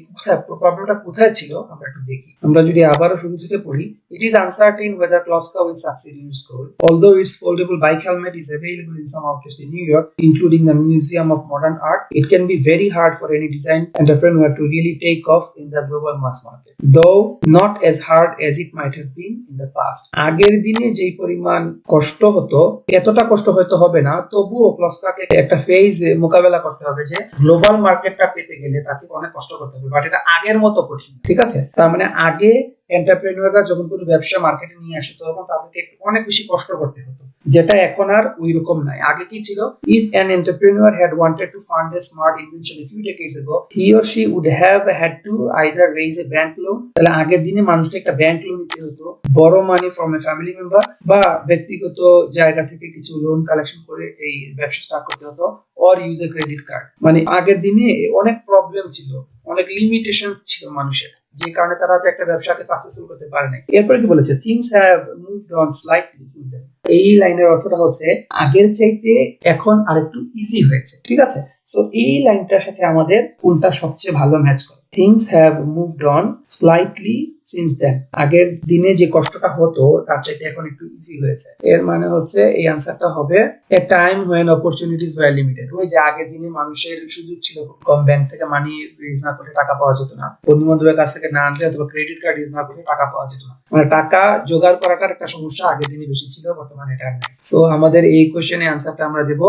প্রবলেমটা কোথায় ছিল, আমরা একটু দেখি। আমরা যদি আবারও শুরু থেকে পড়ি, it is uncertain whether Kloska will succeed in its goal, although its foldable bike helmet is available in some outlets in New York, including the Museum of Modern Art. It can be very hard for any design entrepreneur to really take off in the global mass market, though not as hard as it might have been in the past. আগের দিনে যেই পরিমাণ কষ্ট হতো, এতটা কষ্ট হয়তো হবে না, তবুও ক্লস্কাকে একটা ফেজ মোকাবেলা করতে হবে যে গ্লোবাল মার্কেটটা পেতে গেলে তাকে অনেক কষ্ট করতে হবে, বাট এটা আগের মতো কঠিন, ঠিক আছে? তার মানে আগে এন্টারপ্রেনিয়ররা যখন কোনো ব্যবসা মার্কেটে নিয়ে আসতো তখন তাদেরকে অনেক বেশি কষ্ট করতে হতো, যেটা এখন আর ওই রকম নাই। আগে কি ছিল, if an entrepreneur had wanted to fund a smart invention a few decades ago, he or she would have had to either raise a bank loan, তাহলে আগের দিনে মানুষকে একটা ব্যাংক লোন নিতে হতো, borrow money from a family member, বা ব্যক্তিগত জায়গা থেকে কিছু লোন কালেকশন করে এই ব্যবসা স্টার্ট করতে হতো, or use a credit card। মানে আগের দিনে অনেক প্রবলেম ছিল, অনেক লিমিটেশনস ছিল মানুষের, যে কারণে তারা একটা ব্যবসাকে সাকসেসফুল করতে পারে না। এরপরে কি বলেছে, things have moved on slightly since then। এই লাইনের অর্থটা হচ্ছে আগের চাইতে এখন আরেকটু ইজি হয়েছে, ঠিক আছে? সো এই লাইনটার সাথে আমাদের কোনটা সবচেয়ে ভালো ম্যাচ করে? Things have moved on slightly since then. আগের দিনে যে কষ্টটা হতো তার চাইতে এখন একটু ইজি হয়েছে। এর মানে হচ্ছে এই আনসারটা হবে a time when opportunities were limited. ওই যে আগের দিনে মানুষের সুযোগ ছিল কম, ব্যাংক থেকে মানি রেজ না করলে টাকা পাওয়া যেত না, বন্ধু বান্ধবের কাছ থেকে না আনলে অথবা ক্রেডিট কার্ড ইউজ না করলে টাকা পাওয়া যেত না, মানে টাকা জোগাড় করাটার একটা সমস্যা আগের দিনে বেশি ছিল, বর্তমানে এটা নেই। সো আমাদের এই কোশ্চেনে আনসারটা আমরা দেব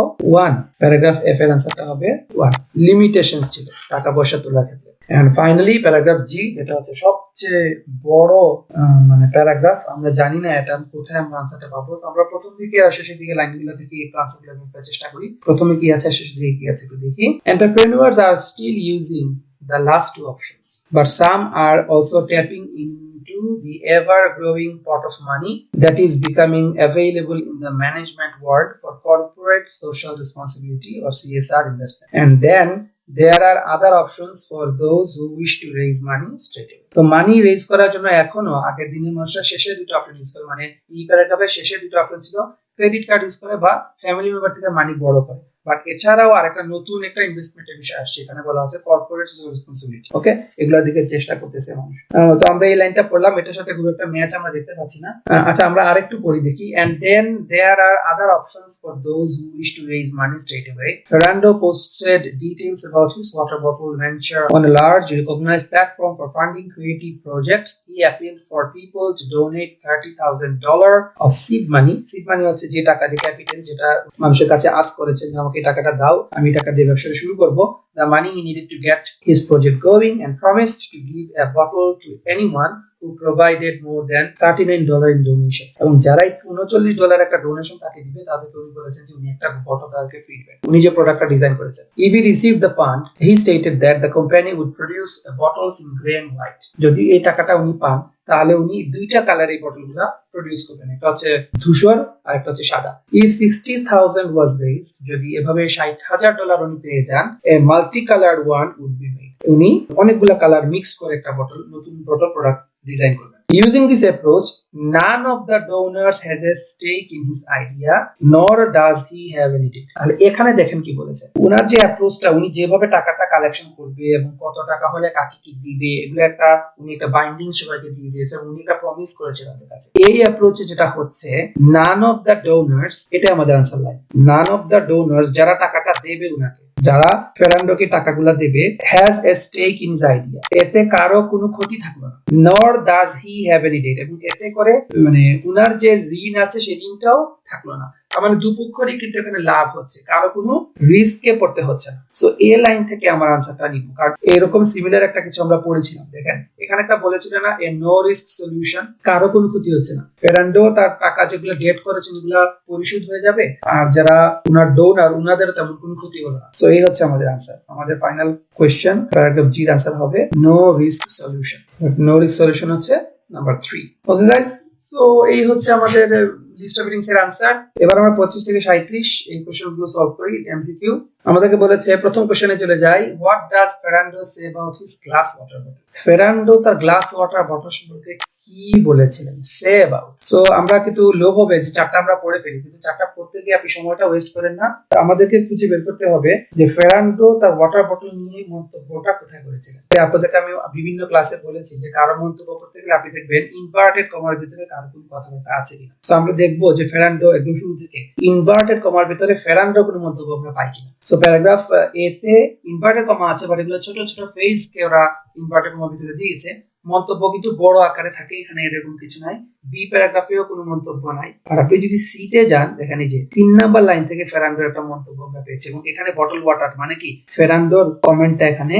1, প্যারাগ্রাফ এফ এর আনসারটা হবে 1, লিমিটেশনস ছিল টাকা পয়সা তোলার ক্ষেত্রে। And finally প্যারাগ্রাফ জি, যেটা হচ্ছে সবচেয়ে বড় মানে প্যারাগ্রাফ, আমরা জানি না এটা কোথায় আমরা আনসারটা পাবো। আমরা প্রথম দিকে আর শেষের দিকে লাইনগুলো থেকে একটু আনসারগুলো নেওয়ার চেষ্টা করি। প্রথমে কি আছে, শেষের দিকে কি আছে একটু দেখি। Entrepreneurs are still using the last two options, but some are also tapping into the ever-growing pot of money that is becoming available in the management world for corporate social responsibility or CSR investment. And then there are other options for those who wish to raise money straight away. তো মানি রেজ করার জন্য এখনো আগের দিনের মানুষরা শেষে দুটো অপশন ইউজ করে, মানে এই প্যারাগ্রাফের শেষে দুটো অপশন ছিল ক্রেডিট কার্ড ইউজ করে বা ফ্যামিলি মেম্বার থেকে মানি বড় করে। বাট এছাড়াও আরেকটা নতুন একটা ইনভেস্টমেন্টের বিষয় আসছে, এখানে বলা হচ্ছে কর্পোরেট সোশ্যাল রেসপন্সিবিলিটি। ওকে, এগুলোর দিকে চেষ্টা করতেছে মানুষ। তো আমরা এই লাইনটা পড়লাম, এটার সাথে খুব একটা ম্যাচ আমরা দেখতে পাচ্ছি না। আচ্ছা, আমরা আরেকটু পড়ি দেখি। And then there are other options for those who wish to raise money straight away. Fernando posted details about his water bottle venture on a large recognized platform for funding creative projects. He appealed for people to donate $30,000 of seed money. Seed money হচ্ছে যে টাকা দিয়ে ক্যাপিটাল, যেটা মানুষের কাছে আস্ক করেছে যে আমাকে টাকাটা দাও, আমি টাকা দিয়ে ব্যবসাটা শুরু করব। The money he needed to get his project going, and promised to give a bottle to anyone who provided more than $39 in donation. এবং যারাই $39 একটা ডোনেশন তাকে দিবে তাদেরকে উনি বলেছেন যে উনি একটা বটল তাদেরকে ফ্রি দিবেন, উনি যে প্রোডাক্টটা ডিজাইন করেছেন। If he received the fund, he stated that the company would produce bottles in gray and white. যদি এই টাকাটা উনি পান তাহলে উনি দুইটা কালারের বটলগুলা প্রডিউস করবেন, একটা হচ্ছে ধূসর আর একটা হচ্ছে সাদা। If 60,000 was raised, যদি এভাবে $60,000 উনি পেয়ে যান, a multicolored one would be made. উনি অনেকগুলা কালার মিক্স করে একটা বটল, নতুন বটল প্রোডাক্ট ডিজাইন করবেন। Using this approach, none of the donors has a stake in his idea, nor does he have any stake. আর এখানে দেখেন কি বলেছে, উনার যে অ্যাপ্রোচটা, উনি যেভাবে টাকাটা কালেকশন করবে এবং কত টাকা হলে কাকে কি দিবে, এগুলো একটা উনি একটা বাইন্ডিং সবাইকে দিয়ে দিয়েছে, উনি একটা প্রমিস করেছে তাদের কাছে। এই অ্যাপ্রোচে যেটা হচ্ছে, none of the donors, এটা আমাদের answer line, none of the donors, যারা টাকাটা দেবে উনাকে, যারা ফেরান্ডোকে টাকাগুলা দেবে, has a stake in his idea, এতে কারো কোনো ক্ষতি থাকলো না। Nor does he have any debt, এবং এতে করে মানে উনার যে ঋণ আছে সেই ঋণটাও থাকলো না। তার মানে দুপক্ষেরই কিন্তু এখানে লাভ হচ্ছে, কারো কোনো রিস্কে পড়তে হচ্ছে না। সো এই লাইন থেকে আমার আনসারটা নিব, কারণ এরকম সিমিলার একটা কিছু আমরা পড়েছিলাম। দেখেন এখানে একটা বলেছিল না, এ নো রিস্ক সলিউশন, কারো কোনো ক্ষতি হচ্ছে না। ফেরান্ডো তার টাকা যেগুলো ডেট করেছেন এগুলো পরিশোধ হয়ে যাবে, আর যারা উনার ডোনার উনাদেরও তেমন কোনো ক্ষতি হলো না। সো এই হচ্ছে আমাদের আনসার। আমাদের ফাইনাল কোয়েশ্চেন প্যারাগ্রাফ জি এর আনসার হবে no risk solution. No risk solution হচ্ছে নাম্বার 3। ওকে গাইস, সো এই হচ্ছে আমাদের লিস্ট অফ রিডিংস এর আনসার। এবার আমরা 25 থেকে 37 এই কোশ্চেনগুলো সলভ করি। এমসিকিউ আমাদেরকে বলেছে, প্রথম কোশ্চেনে চলে যাই। What does Ferrando say about his glass water bottle? Ferrando তার গ্লাস ওয়াটার বটল সম্পর্কে কি বলেছিলেন? Say about. সো আমরা কিন্তু লোভ হবে যে চারটা আমরা পড়ে ফেলি, কিন্তু চারটা পড়তে গিয়ে আপনি সময়টা ওয়েস্ট করেন না। আমাদেরকে খুঁজে বের করতে হবে যে ফেরান্ডো তার ওয়াটার বটল নিয়ে মন্তব্যটা কোথায় করেছিলেন। আপনাদেরকে আমি বিভিন্ন ক্লাসে বলেছি যে কারো মন্তব্য করতে গেলে আপনি দেখবেন ইনভার্টেড কমার ভিতরে কারো কোনো কথাবার্তা আছে কিনা। সো আমরা দেখবো যে ফেরান্ডো একদম শুরু থেকে ইনভার্টেড কমার ভিতরে ফেরান্ডো কোনো মন্তব্য আমরা পাই কিনা। সো প্যারাগ্রাফ এ তে ইনভার্টেড কমা আছে, বাট এগুলো ছোট ছোট ফেজ কে ওরা ইনভার্টেড কমার ভিতরে দিয়েছে। মন্তব্য কিন্তু বড় আকারে থাকে, এখানে এরকম কিছু নাই। বি প্যারাগ্রাফেও কোনো মন্তব্য নাই। আর আপনি যদি সি তে যান, দেখেন এই যে 3 নাম্বার লাইন থেকে ফেরান্ডোর একটা মন্তব্য আমরা পেয়েছি, এবং এখানে বটল ওয়াটার মানে কি ফেরান্ডোর কমেন্টটা এখানে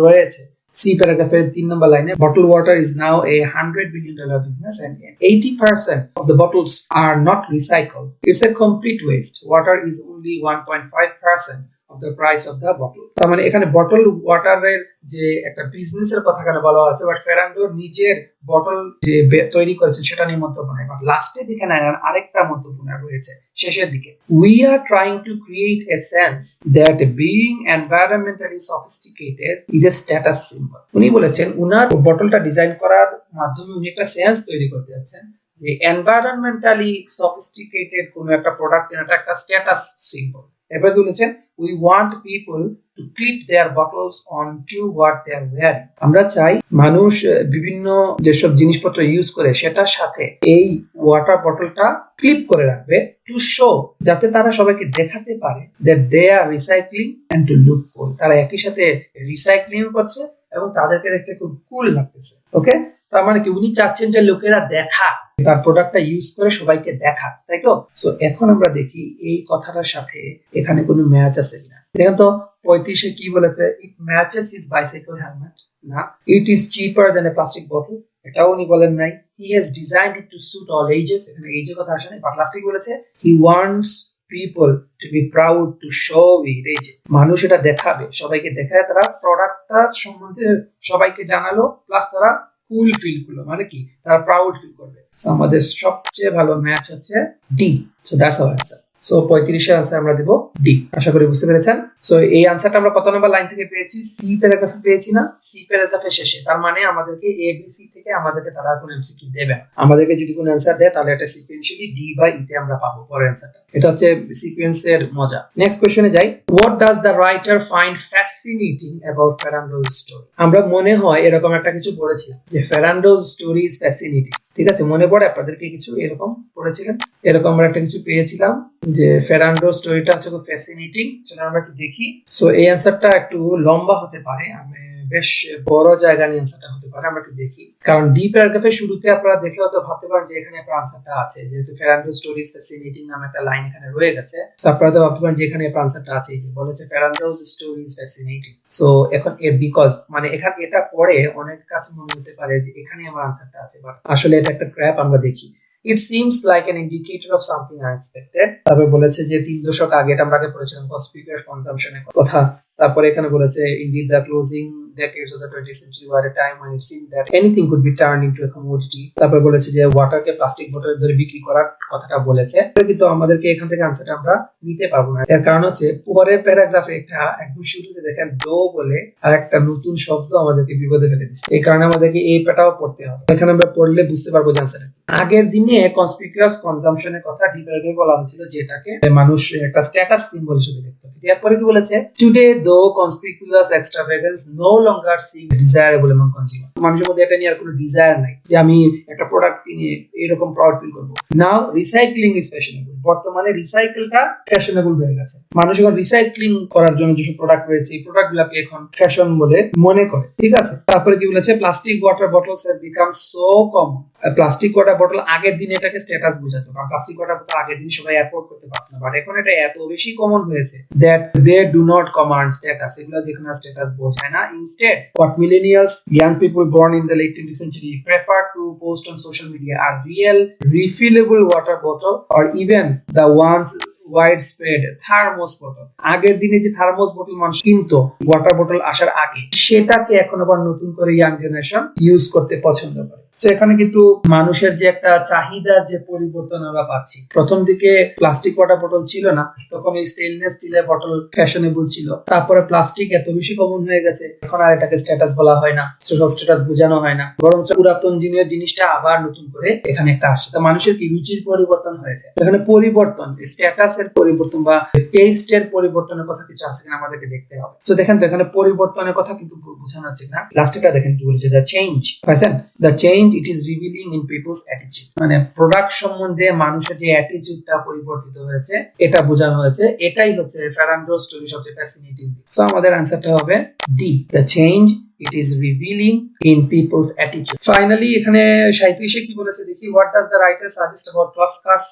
রয়েছে। সি প্যারাগ্রাফের 3 নাম্বার লাইনে, bottled water is now a $100 billion business and 80% of the bottles are not recycled. It's a complete waste. Water is only 1.5% of the price of the bottle. তার মানে এখানে বটল ওয়াটারের যে একটা বিজনেসের কথা এখানে বলা হচ্ছে, বাট ফেরান্ডো নিজের বটল যে তৈরি করেছেন সেটা নিয়ে মন্তব্য নাই। বাট লাস্টের দিকে না, আরেকটা মন্তব্য রয়েছে শেষের দিকে। We are trying to create a sense that being environmentally sophisticated is a status symbol. উনি বলেছেন উনার বটলটা ডিজাইন করার মাধ্যমে উনি একটা সেন্স তৈরি করতে যাচ্ছেন যে এনভায়রনমেন্টালি সফিস্টিকেটেড কোন একটা প্রোডাক্ট এটা একটা স্ট্যাটাস সিম্বল। এবার বলেছেন we want people to clip their bottles onto what they are wearing. আমরা চাই মানুষ বিভিন্ন যেসব জিনিসপত্র ইউজ করে সেটার সাথে এই ওয়াটার বটলটা ক্লিপ করে রাখবে টু শো, যাতে তারা সবাইকে দেখাতে পারে that they are recycling and to look cool. তারা একই সাথে রিসাইক্লিং করছে এবং তাদেরকে দেখতে খুব কুল লাগতেছে। ওকে, তার মানে কি উনি চাচ্ছেন যে লোকেরা দেখা, তার প্রোডাক্টটা ইউজ করে সবাইকে দেখা, তাই তো? সো এখন আমরা দেখি এই কথাটার সাথে এখানে কোনো ম্যাচ আছে কিনা। দেখেন তো 35-এ কি বলেছে, it matches his bicycle helmet. না, it is cheaper than a plastic bottle, এটাও উনি বলেন নাই। He has designed it to suit all ages, এখানে এজের কথা আসে নাই, বাট লাস্টে বলেছে he wants people to be proud to show it, এই যে মানুষ এটা দেখাবে, সবাইকে দেখায়, তারা প্রোডাক্টটার সম্বন্ধে সবাইকে জানালো, প্লাস তারা কুল ফিল করলো, মানে কি তারা প্রাউড ফিল করবে। আমাদের সবচেয়ে ভালো ম্যাচ হচ্ছে D. So that's our answer. So 35-এর आंसर আমরা দেব ডি। আশা করি বুঝতে পেরেছেন। সো এই आंसरটা আমরা কত নম্বর লাইন থেকে পেয়েছি? সি প্যারাগ্রাফে পেয়েছি না? সি প্যারাগ্রাফের শেষে। তার মানে আমাদেরকে এ বি সি থেকে আমাদেরকে তারা কোনো এমসিকিউ দেবে না। আমাদেরকে যদি কোনো आंसर দেয় তাহলে এটা সিকোয়েন্সিয়ালি ডি বা ই তে আমরা পাবো পরের आंसरটা। এটা হচ্ছে সিকোয়েন্সের মজা। নেক্সট কোশ্চেনে যাই। What does the writer find fascinating about Ferrando's story? আমরা মনে হয় এরকম একটা কিছু পড়েছিলাম যে ফেরান্ডোজ স্টোরি ইজ ফ্যাসিনেটিং। ঠিক আছে, মনে পড়ে আপনাদেরকে কিছু এরকম পড়েছিলেন? এরকম আমরা একটা কিছু পেয়েছিলাম যে ফেরান্ডো স্টোরিটা হচ্ছে খুব ফ্যাসিনেটিং। চলো আমরা একটু দেখি। সো এই आंसरটা একটু লম্বা হতে পারে, আমি বেশ বড় জায়গা নিয়ে आंसरটা হতে পারে, আমরা একটু দেখি। কারণ ডি প্যারাগ্রাফের শুরুতে আপনারা দেখে হয়তো ভাবতে পারেন যে এখানে একটা आंसरটা আছে, যেহেতু ফেরান্ডো স্টোরি ইজ ফ্যাসিনেটিং নামে একটা লাইন এখানে রয়ে গেছে। সো আপনারা তো ভাবতে পারেন যে এখানে একটা आंसरটা আছে, এই যে বলেছে ফেরান্ডোজ স্টোরি ইজ ফ্যাসিনেটিং। সো এখন এর বিকজ মানে এখানে এটা পড়ে অনেক কাছে মনে হতে পারে যে এখানে আমার आंसरটা আছে, বাট আসলে এটা একটা ট্র্যাপ। আমরা দেখি। It seems like an indicator of something unexpected. তারপর বলেছে যে 3 দশক আগে, এটা আমরা আগে পড়েছিলাম conspicuous consumption এর কথা। তারপরে এখানে বলেছে indeed the closing decades of the 20th century were a time when it seemed that anything could be turned into a commodity. তারপর বলেছে যে ওয়াটারকে প্লাস্টিক বোতলে ধরে বিক্রি করার কথাটা বলেছে, কিন্তু আমাদেরকে এখান থেকে आंसरটা আমরা নিতে পারবো না। এর কারণ হচ্ছে পরের প্যারাগ্রাফে একটা একদম শুরুতে দেখেন দো বলে আর একটা নতুন শব্দ আমাদেরকে বিপদে ফেলে দিচ্ছে। এই কারণে আমাদেরকে এই পেটাও পড়তে হবে। এখানে আমরা পড়লে বুঝতে পারবো যে आंसर। আগের দিনে কনসপিকুয়াস কনজাম্পশনের কথা ডি প্যারাগ্রাফে বলা হয়েছিল, যেটাকে মানুষ একটা স্ট্যাটাস সিম্বল হিসেবে দেখতো। এরপরে কি বলেছে? টুডে দো কনসপিকুয়াস এক্সট্রাভ্যাগেন্স নো লঙ্গার সিম ডিজায়ারেবল অ্যামং কনজিউমার। মানুষের মধ্যে এটা নিয়ে আর কোনো ডিজায়ার নাই যে আমি একটা প্রোডাক্ট কিনে এরকম প্রাউড ফিল করবো। নাও রিসাইক্লিং ইজ ফ্যাশনেবল। বর্তমানে রিসাইকেলটা ফ্যাশনেবল হয়ে গেছে। মানুষ এখন রিসাইক্লিং করার জন্য যেসব প্রোডাক্ট রয়েছে এই প্রোডাক্টগুলোকে এখন ফ্যাশন বলে মনে করে। ঠিক আছে, তারপরে কি বলেছে? Plastic water bottles have become so common. Plastic water bottle আগের দিনে এটাকে স্ট্যাটাস বোঝাতো, কারণ প্লাস্টিক ওয়াটার বটল আগের দিন সবাই অ্যাফোর্ড করতে পারতো না, বাট এখন এটা এত বেশি কমন হয়েছে that they do not command status. এগুলো দেখুন না স্ট্যাটাস বোঝায় না। Instead what millennials, young people born in the late 20th century, prefer to post on social media are real refillable water bottle or even the ones wide spread thermos বোতল। আগের দিনে যে থার্মোস বোতল মানুষ কিনতো ওয়াটার বোতল আসার আগে, সেটাকে এখন আবার নতুন করে ইয়াং জেনারেশন ইউজ করতে পছন্দ করে। তো এখানে কিন্তু মানুষের যে একটা চাহিদার যে পরিবর্তন আমরা পাচ্ছি। প্রথম দিকে প্লাস্টিক ওয়াটার বোতল ছিল না, তখন এই স্টেনলেস স্টিলের বোতল ফ্যাশনেবল ছিল। তারপরে প্লাস্টিক এত বেশি কমন হয়ে গেছে, এখন আর এটাকে স্ট্যাটাস বলা হয় না, সোশ্যাল স্ট্যাটাস বোঝানো হয় না, বরং পুরাতন দিনের জিনিসটা আবার নতুন করে এখানে একটা আসছে। তো মানুষের কি রুচির পরিবর্তন হয়েছে, এখানে পরিবর্তন স্ট্যাটাসের পরিবর্তন বা টেস্টের পরিবর্তনের কথা কিছু আছে কিনা আমাদেরকে দেখতে হবে। তো দেখেন তো এখানে পরিবর্তনের কথা কিন্তু বোঝানো হচ্ছে না। লাস্টেটা দেখেন কি বলেছে, দ্য চেঞ্জ। পাইছেন? The change it is revealing in people's attitude, মানে প্রোডাক্ট সম্বন্ধে মানুষের যে অ্যাটিটিউডটা পরিবর্তিত হয়েছে এটা বোঝানো হয়েছে। এটাই হচ্ছে ফেরান্ডো স্টোরি সবচেয়ে ফ্যাসিনেটিং। সো আমাদের आंसरটা হবে D, the change it is revealing in people's attitude. Finally এখানে 37-এ কি বলেছে দেখি। what does the writer suggest about Kloska's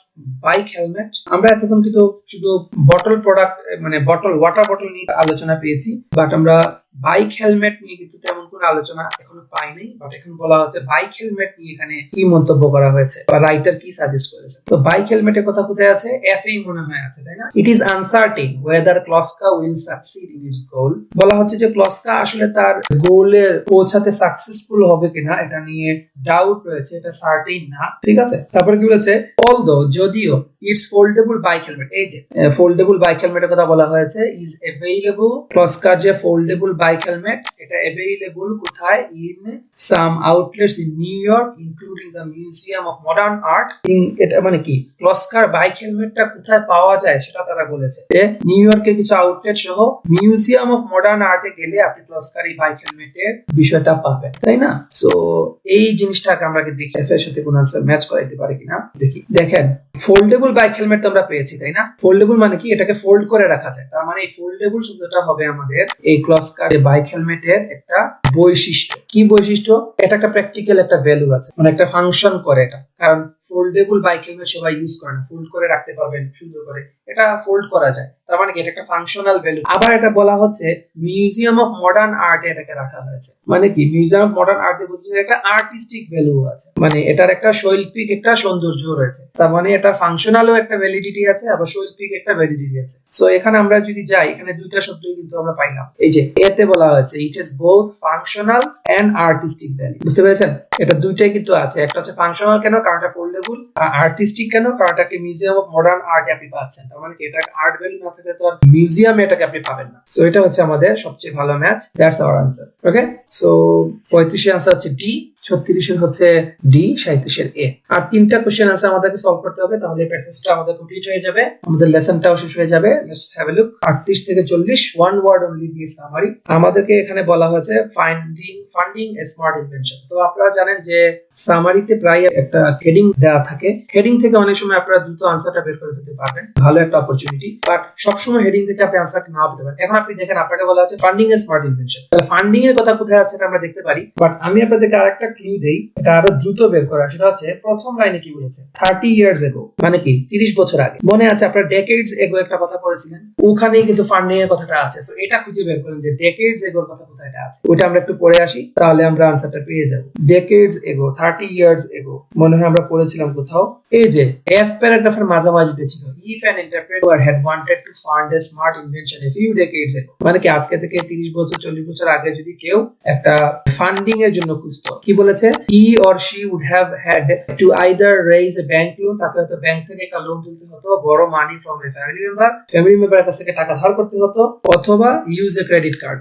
bike helmet? আমরা এতক্ষণ কিন্তু শুধু বটল প্রোডাক্ট মানে বটল ওয়াটার বটল নিয়ে আলোচনা পেয়েছি, বাট আমরা বাইক হেলমেট নিয়ে কিন্তু তেমন কোনো আলোচনা এখনো পাই নাই। বাট এখন বলা হচ্ছে বাইক হেলমেট নিয়ে এখানে কি মন্তব্য করা হয়েছে বা রাইটার কি সাজেস্ট করেছে। তো বাইক হেলমেটের কথা কোথায় আছে? এফ এই মনে হয় আছে, তাই না? It is uncertain whether Kloska will succeed in its goal. বলা হচ্ছে যে ক্লস্কা আসলে তার গোলে পৌঁছাতে সাকসেসফুল হবে কিনা এটা নিয়ে ডাউট রয়েছে, এটা সার্টেন না। ঠিক আছে, তারপরে কি বলেছে? although যদিও ইটস ফোল্ডেবল বাইক হেলমেট, এই যে ফোল্ডেবল বাইক হেলমেটের কথা বলা হয়েছে, ইজ অ্যাভেইলেবল। ক্লস্কার যে ফোল্ডেবল বাইক হেলমেট এটা অ্যাভেইলেবল foldable কোথায়? In some outlets in New York including the Museum of Modern Art. এটা মানে কি, ক্লস্কার বাইক হেলমেটটা কোথায় পাওয়া যায় সেটা তারা বলেছে যে নিউ ইয়র্কের কিছু আউটলেট সহ মিউজিয়াম অফ মডার্ন আর্টে গেলে আপনি ক্লস্কার এই বাইক হেলমেটের বিষয়টা পাবেন, তাই না? সো এই জিনিসটাকে আমরা দেখি এর সাথে কোন আনসার ম্যাচ করাইতে পারে কিনা দেখি। দেখেন, ফোল্ডেবল বাইক হেলমেট তো আমরা পেয়েছি, তাই না? ফোল্ডেবল মানে কি, এটাকে ফোল্ড করে রাখা যায়। তার মানে এই ফোল্ডেবল শব্দটা হবে আমাদের এই ক্লস্কার বাইক হেলমেটের একটা বৈশিষ্ট্য। কি বৈশিষ্ট্য? এটা একটা প্র্যাকটিক্যাল একটা ভ্যালু আছে, মানে একটা ফাংশন করে এটা। কারণ ফোল্ডেবল বাইক হেলমেট সবাই ইউজ করে না, ফোল্ড করে রাখতে পারবেন সুন্দর করে, এটা ফোল্ড করা যায়। তার মানে কি, এটা একটা ফাংশনাল ভ্যালু। আবার এটা বলা হচ্ছে মিউজিয়াম অফ মডার্ন আর্ট এটাকে রাখা হয়েছে, মানে কি মিউজিয়াম অফ মডার্ন আর্ট বলছে একটা আর্টিস্টিক ভ্যালু আছে, মানে এটার একটা শৈল্পিক একটা সৌন্দর্য রয়েছে। তার মানে এটা ফাংশনালও একটা ভ্যালিডিটি আছে, আবার শৈল্পিক একটা ভ্যালিডিটি আছে। সো এখানে আমরা যদি যাই, এখানে দুইটা শব্দই কিন্তু আমরা পাইলাম। এই যে এতে বলা হয়েছে it is both functional and artistic value, বুঝতে পেরেছেন? এটা দুইটাই কিন্তু আছে। একটা হচ্ছে ফাংশনাল কেন, কারণ এটা ফোল্ডেবল, আর আর্টিস্টিক কেন, কারণ এটাকে মিউজিয়াম অফ মডার্ন আর্ট আপনি পাচ্ছেন। তার মানে এটা আর্ট ভ্যালু না থাকলে তো আর মিউজিয়ামে এটাকে আপনি পাবেন না। সো এটা হচ্ছে আমাদের সবচেয়ে ভালো match. That's our answer. Okay, so 35 এর আনসার হচ্ছে ডি, 36 এর হচ্ছে ডি, 37 এর এ। আর তিনটা কোশ্চেন আনসার আমাদেরকে সলভ করতে হবে, তাহলে প্যাসেজটা আমাদের কমপ্লিট হয়ে যাবে, আমাদের লেসনটাও শেষ হয়ে যাবে। Let's have a look. 38 থেকে 40, ওয়ান ওয়ার্ড অনলি দিয়ে সামারি। আমাদেরকে এখানে বলা হয়েছে ফান্ডিং এ স্মার্ট ইনভেনশন। তো আপনারা জানেন যে সামারিতে প্রায় একটা হেডিং দেওয়া থাকে, হেডিং থেকে অনেক সময় আপনারা দ্রুত আনসারটা বের করে ফেলতে পারবেন, ভালো একটা অপরচুনিটি। বাট সবসময় হেডিং থেকে আপনি আনসারটা নাও পেতে পারেন। এখন আপনি দেখেন, আপনাকে বলা আছে ফান্ডিং এ স্মার্ট ইনভেনশন, তাহলে ফান্ডিং এর কথা কোথায় আছে আমরা দেখতে পারি। বাট আমি আপনাদেরকে আরেকটা ক্লু দেই, এটা আরো দ্রুত বের করা। সেটা হচ্ছে প্রথম লাইনে কি বলেছে, 30 ইয়ার্স এগো, মানে কি 30 বছর আগে। মনে আছে আপনারা ডেকেডস এগো একটা কথা বলেছিলেন, ওখানেই কিন্তু ফান্ডিং এর কথাটা আছে। সো এটা খুঁজে বের করেন যে ডেকেডস এগোর কথা কোথায় আছে। ওটা আমরা একটু পড়ে আসি, তাহলে আমরা আনসারটা পেয়ে যাব। ডেকেডস এগো, 30 ইয়ার্স এগো, মনে হয় আমরা পড়েছিলাম কোথাও। এই যে এফ প্যারাগ্রাফের মাঝামাঝিতে ছিল, if an entrepreneur had wanted to fund a smart invention a few decades এগো, মানে কি আজকে থেকে 30 বছর 40 বছর আগে যদি কেউ একটা ফান্ডিং এর জন্য খুঁজতো, কি বলেছে, he or she would have had to either raise a bank loan, তাকে হয়তো ব্যাংক থেকে একটা লোন তুলতে হতো, বড় মানি ফ্রম এ ফ্যামিলি মেম্বারের কাছ থেকে টাকা ধার করতে হতো, অথবা ইউজ এ ক্রেডিট কার্ড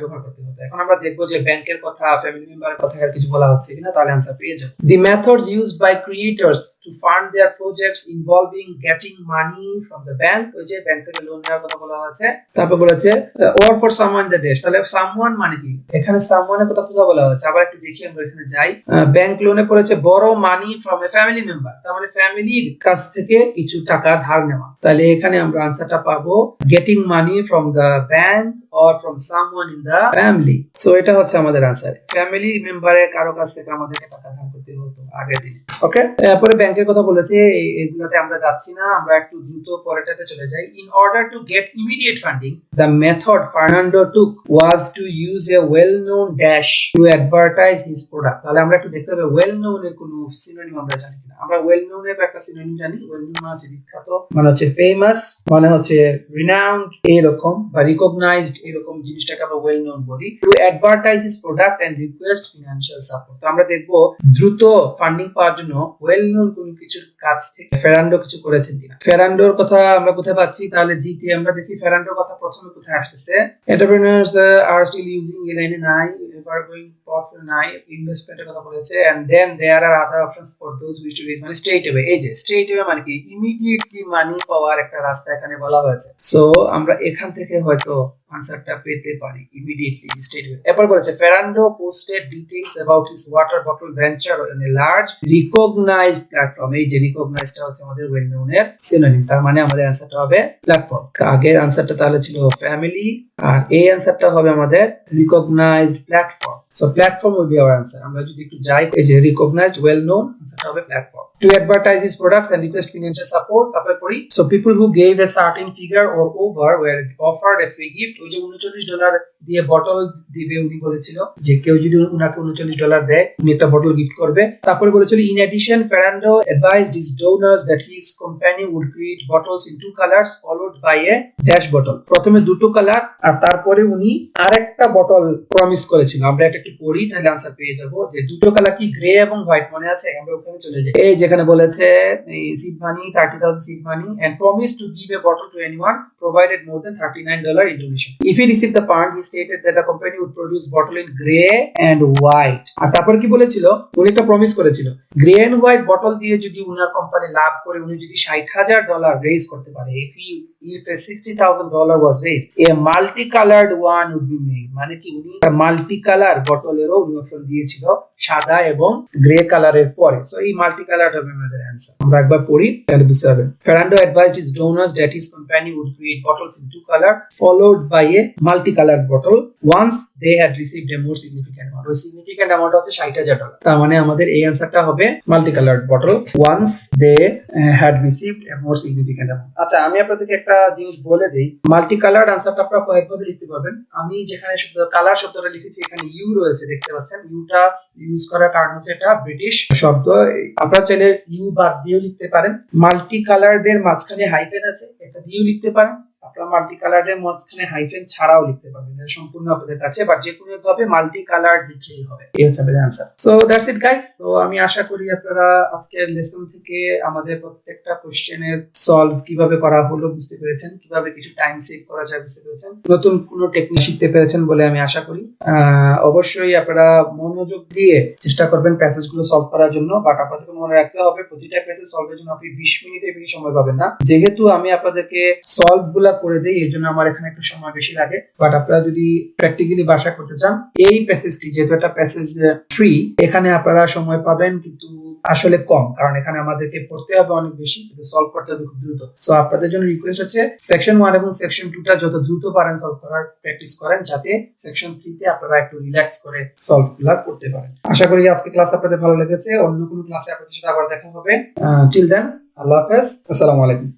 ব্যবহার করতে হতো। এখন আমরা দেখবো যে ব্যাংকের কথা, ফ্যামিলি মেম্বারের কথা আর কিছু বলা হচ্ছে কিনা, তাহলে আনসার পেয়ে যাবো। The methods used by creators to fund their projects involving getting money from the bank, ওই যে ব্যাংক থেকে লোন নেওয়ার কথা বলা হচ্ছে। তারপর বলেছে or for someone the dash, তাহলে সামওয়ান মানে কি, এখানে সামওয়ানের কথা বলা হচ্ছে। আবার একটু দেখি আমরা এখানে যাই, ব্যাংক লোনে পড়েছে বড় money from a family member, তার মানে ফ্যামিলির কাছ থেকে কিছু টাকা ধার নেওয়া। তাহলে এখানে আমরা আনসারটা পাবো getting money from the bank or from someone in the family. So এটা হচ্ছে আমাদের আনসার, ফ্যামিলি মেম্বারের কারো কাছ থেকে আমাদেরকে টাকা ধার করতে হতো আগের দিনে। ওকে, এরপরে ব্যাংকের কথা বলেছে, এগুলোতে আমরা যাচ্ছি না, আমরা একটু দ্রুত পরেরটাতে চলে যাই। In order to get immediate funding, the method Fernando took was to use a well-known dash to advertise his product. তাহলে আমরা একটু দেখতে হবে well known এর কোনো সিনোনিম আমরা জানি কিনা। আমরা well known এর একটা সিনোনিম জানি, well known মানে হচ্ছে বিখ্যাত, মানে হচ্ছে ফেমাস, মানে হচ্ছে renowned এরকম, বা recognized এরকম জিনিসটাকে আমরা well known বলি। To advertise his product and request financial support। তো আমরা দেখব দ্রুত ফান্ডিং পাওয়ার জন্য well known কোন কিছুর কাছ থেকে ফেরান্ডো কিছু করেছেন কিনা। ফেরান্ডোর কথা আমরা কোথায় পাচ্ছি, তাহলে জিতে আমরা দেখি ফেরান্ডোর কথা প্রথমে কোথায় আসছে। Entrepreneurs are still using a line নাই, ever going for নাই, ইনভেস্টমেন্টের কথা বলেছে, and then there are other options for those who wish to raise money straight away। এই যে straight away মানে কি ইমিডিয়েটলি মানি পাওয়ার একটা রাস্তা এখানে বলা হয়েছে। সো আমরা এখান থেকে হয়তো আনসারটা পেতে পারি ইমিডিয়েটলি স্টেট ওয়ে। এরপর বলেছে Ferrando posted details about his water bottle venture on a large recognised platform. এই যে রিকগনাইজডটা হচ্ছে আমাদের ওয়েল নোন এর সিনোনিম, তার মানে আমাদের আনসারটা হবে প্ল্যাটফর্ম। আগের আনসারটা তাহলে ছিল ফ্যামিলি, আর এই আনসারটা হবে আমাদের recognised platform. So platform will be our answer. আমরা যদি একটু যাই, এই যে recognized, well known, আনসারটা হবে platform. To advertise his products and request financial support, তারপরে পড়ি, so people who gave a certain figure or over were offered a free gift। ওই যে $39 দিয়ে বটল দিবে উনি বলেছিল, যে কেউ যদি উনাকে $39 দেয় উনি একটা বটল গিফট করবে। তারপরে বলেছিল in addition Fernando advised his donors that his company would create bottles in 2 colors followed by a dash bottle। প্রথমে দুটো কালার আর তারপরে উনি আরেকটা বটল প্রমিস করেছিল। আমরা এটা একটু পড়ি, তাহলে আনসার পেয়ে যাব। যে দুটো কালার কি, গ্রে এবং হোয়াইট, মনে আছে? আমরা ওখানে চলে যাই। এই যে যেখানে বলেছে seed money 30,000 seed money and promised to give a bottle to anyone provided more than $39 in donation. If he received the fund, he stated that the company would produce bottle in gray and white. আর তারপর কি বলেছিল, উনি একটা প্রমিস করেছিল, গ্রে এন্ড হোয়াইট বটল দিয়ে যদি উনার কোম্পানি লাভ করে উনি যদি $60,000 রেজ করতে পারে, if a $60,000 was raised, a multicolored one would be made. মানে কি উনি মাল্টিকালার বটলেরও উনি অপশন দিয়েছিল সাদা এবং গ্রে কালারের পরে। সো এই মাল্টিকালার হবে আমাদের অ্যানসার। আমরা একবার পড়ি তাহলে বুঝতে পারবেন। Ferrando advised his donors that his company would create bottles in two color followed by a multicolored bottle once they had received a more significant amount. ওই significant amount হচ্ছে $60,000। তার মানে আমাদের এই অ্যানসারটা হবে multicolored bottle once they had received a more significant amount। আচ্ছা, আমি আপনাদেরকে একটা জিনিস বলে দেই, মাল্টিকালার্ড অ্যানসারটা আপনারা কয়েকভাবে লিখতে পারবেন। আমি যেখানে শুধু কালার শব্দটা লিখেছি এখানে ইউ রয়েছে, দেখতে পাচ্ছেন। ইউটা ইউজ করার কারণ হচ্ছে এটা ব্রিটিশ শব্দ। আপনারা চাইলে ইউ বাদ দিয়েও লিখতে পারেন। মাল্টি কালার্ড এর মাঝখানে হাইফেন আছে, এটা দিয়েও লিখতে পারেন। আপনারা মাল্টি কালার্ড এর মাঝখানে হাইফেন ছাড়াও লিখতে পারবেন, এটা সম্পূর্ণ আপনাদের কাছে, বাট যে কোনো ভাবে মাল্টি কালার্ড লিখলেই হবে। এই হচ্ছে আমাদের answer. So that's it guys. So আমি আশা করি আপনারা আজকের লেসন থেকে আমাদের প্রত্যেকটা কোশ্চেনের সলভ কিভাবে করা হলো বুঝতে পেরেছেন, কিভাবে কিছু টাইম সেভ করা যায় বুঝতে পেরেছেন, নতুন কোনো টেকনিক শিখতে পেরেছেন বলে আমি আশা করি। অবশ্যই আপনারা মনোযোগ দিয়ে চেষ্টা করবেন প্যাসেজগুলো সলভ করার জন্য, বাট আপনাদেরকে মনে রাখতে হবে প্রতিটা প্যাসেজ সলভের জন্য আপনি 20 মিনিটের বেশি সময় পাবেন না। যেহেতু আমি আপনাদেরকে সলভ গুলা করে দেই এই জন্য আমার এখানে একটু সময় বেশি লাগে, বাট আপনারা যদি প্র্যাকটিক্যালি বাসা করতে চান এই প্যাসেজটি যেহেতু একটা প্যাসেজ ফ্রি, এখানে আপনারা সময় পাবেন কিন্তু আসলে কম, কারণ এখানে আমাদেরকে পড়তে হবে অনেক বেশি কিন্তু সলভ করতে হবে খুব দ্রুত। সো আপনাদের জন্য রিকোয়েস্ট হচ্ছে সেকশন 1 এবং সেকশন 2 টা যত দ্রুত পারেন সলভ করার প্র্যাকটিস করেন, যাতে সেকশন 3 তে আপনারা একটু রিল্যাক্স করে সলভগুলো করতে পারেন। আশা করি আজকে ক্লাস আপনাদের ভালো লেগেছে। অন্য কোনো ক্লাসে আপনাদের সাথে আবার দেখা হবে। টিল দেন, আল্লাহ হাফেজ, আসসালামু আলাইকুম।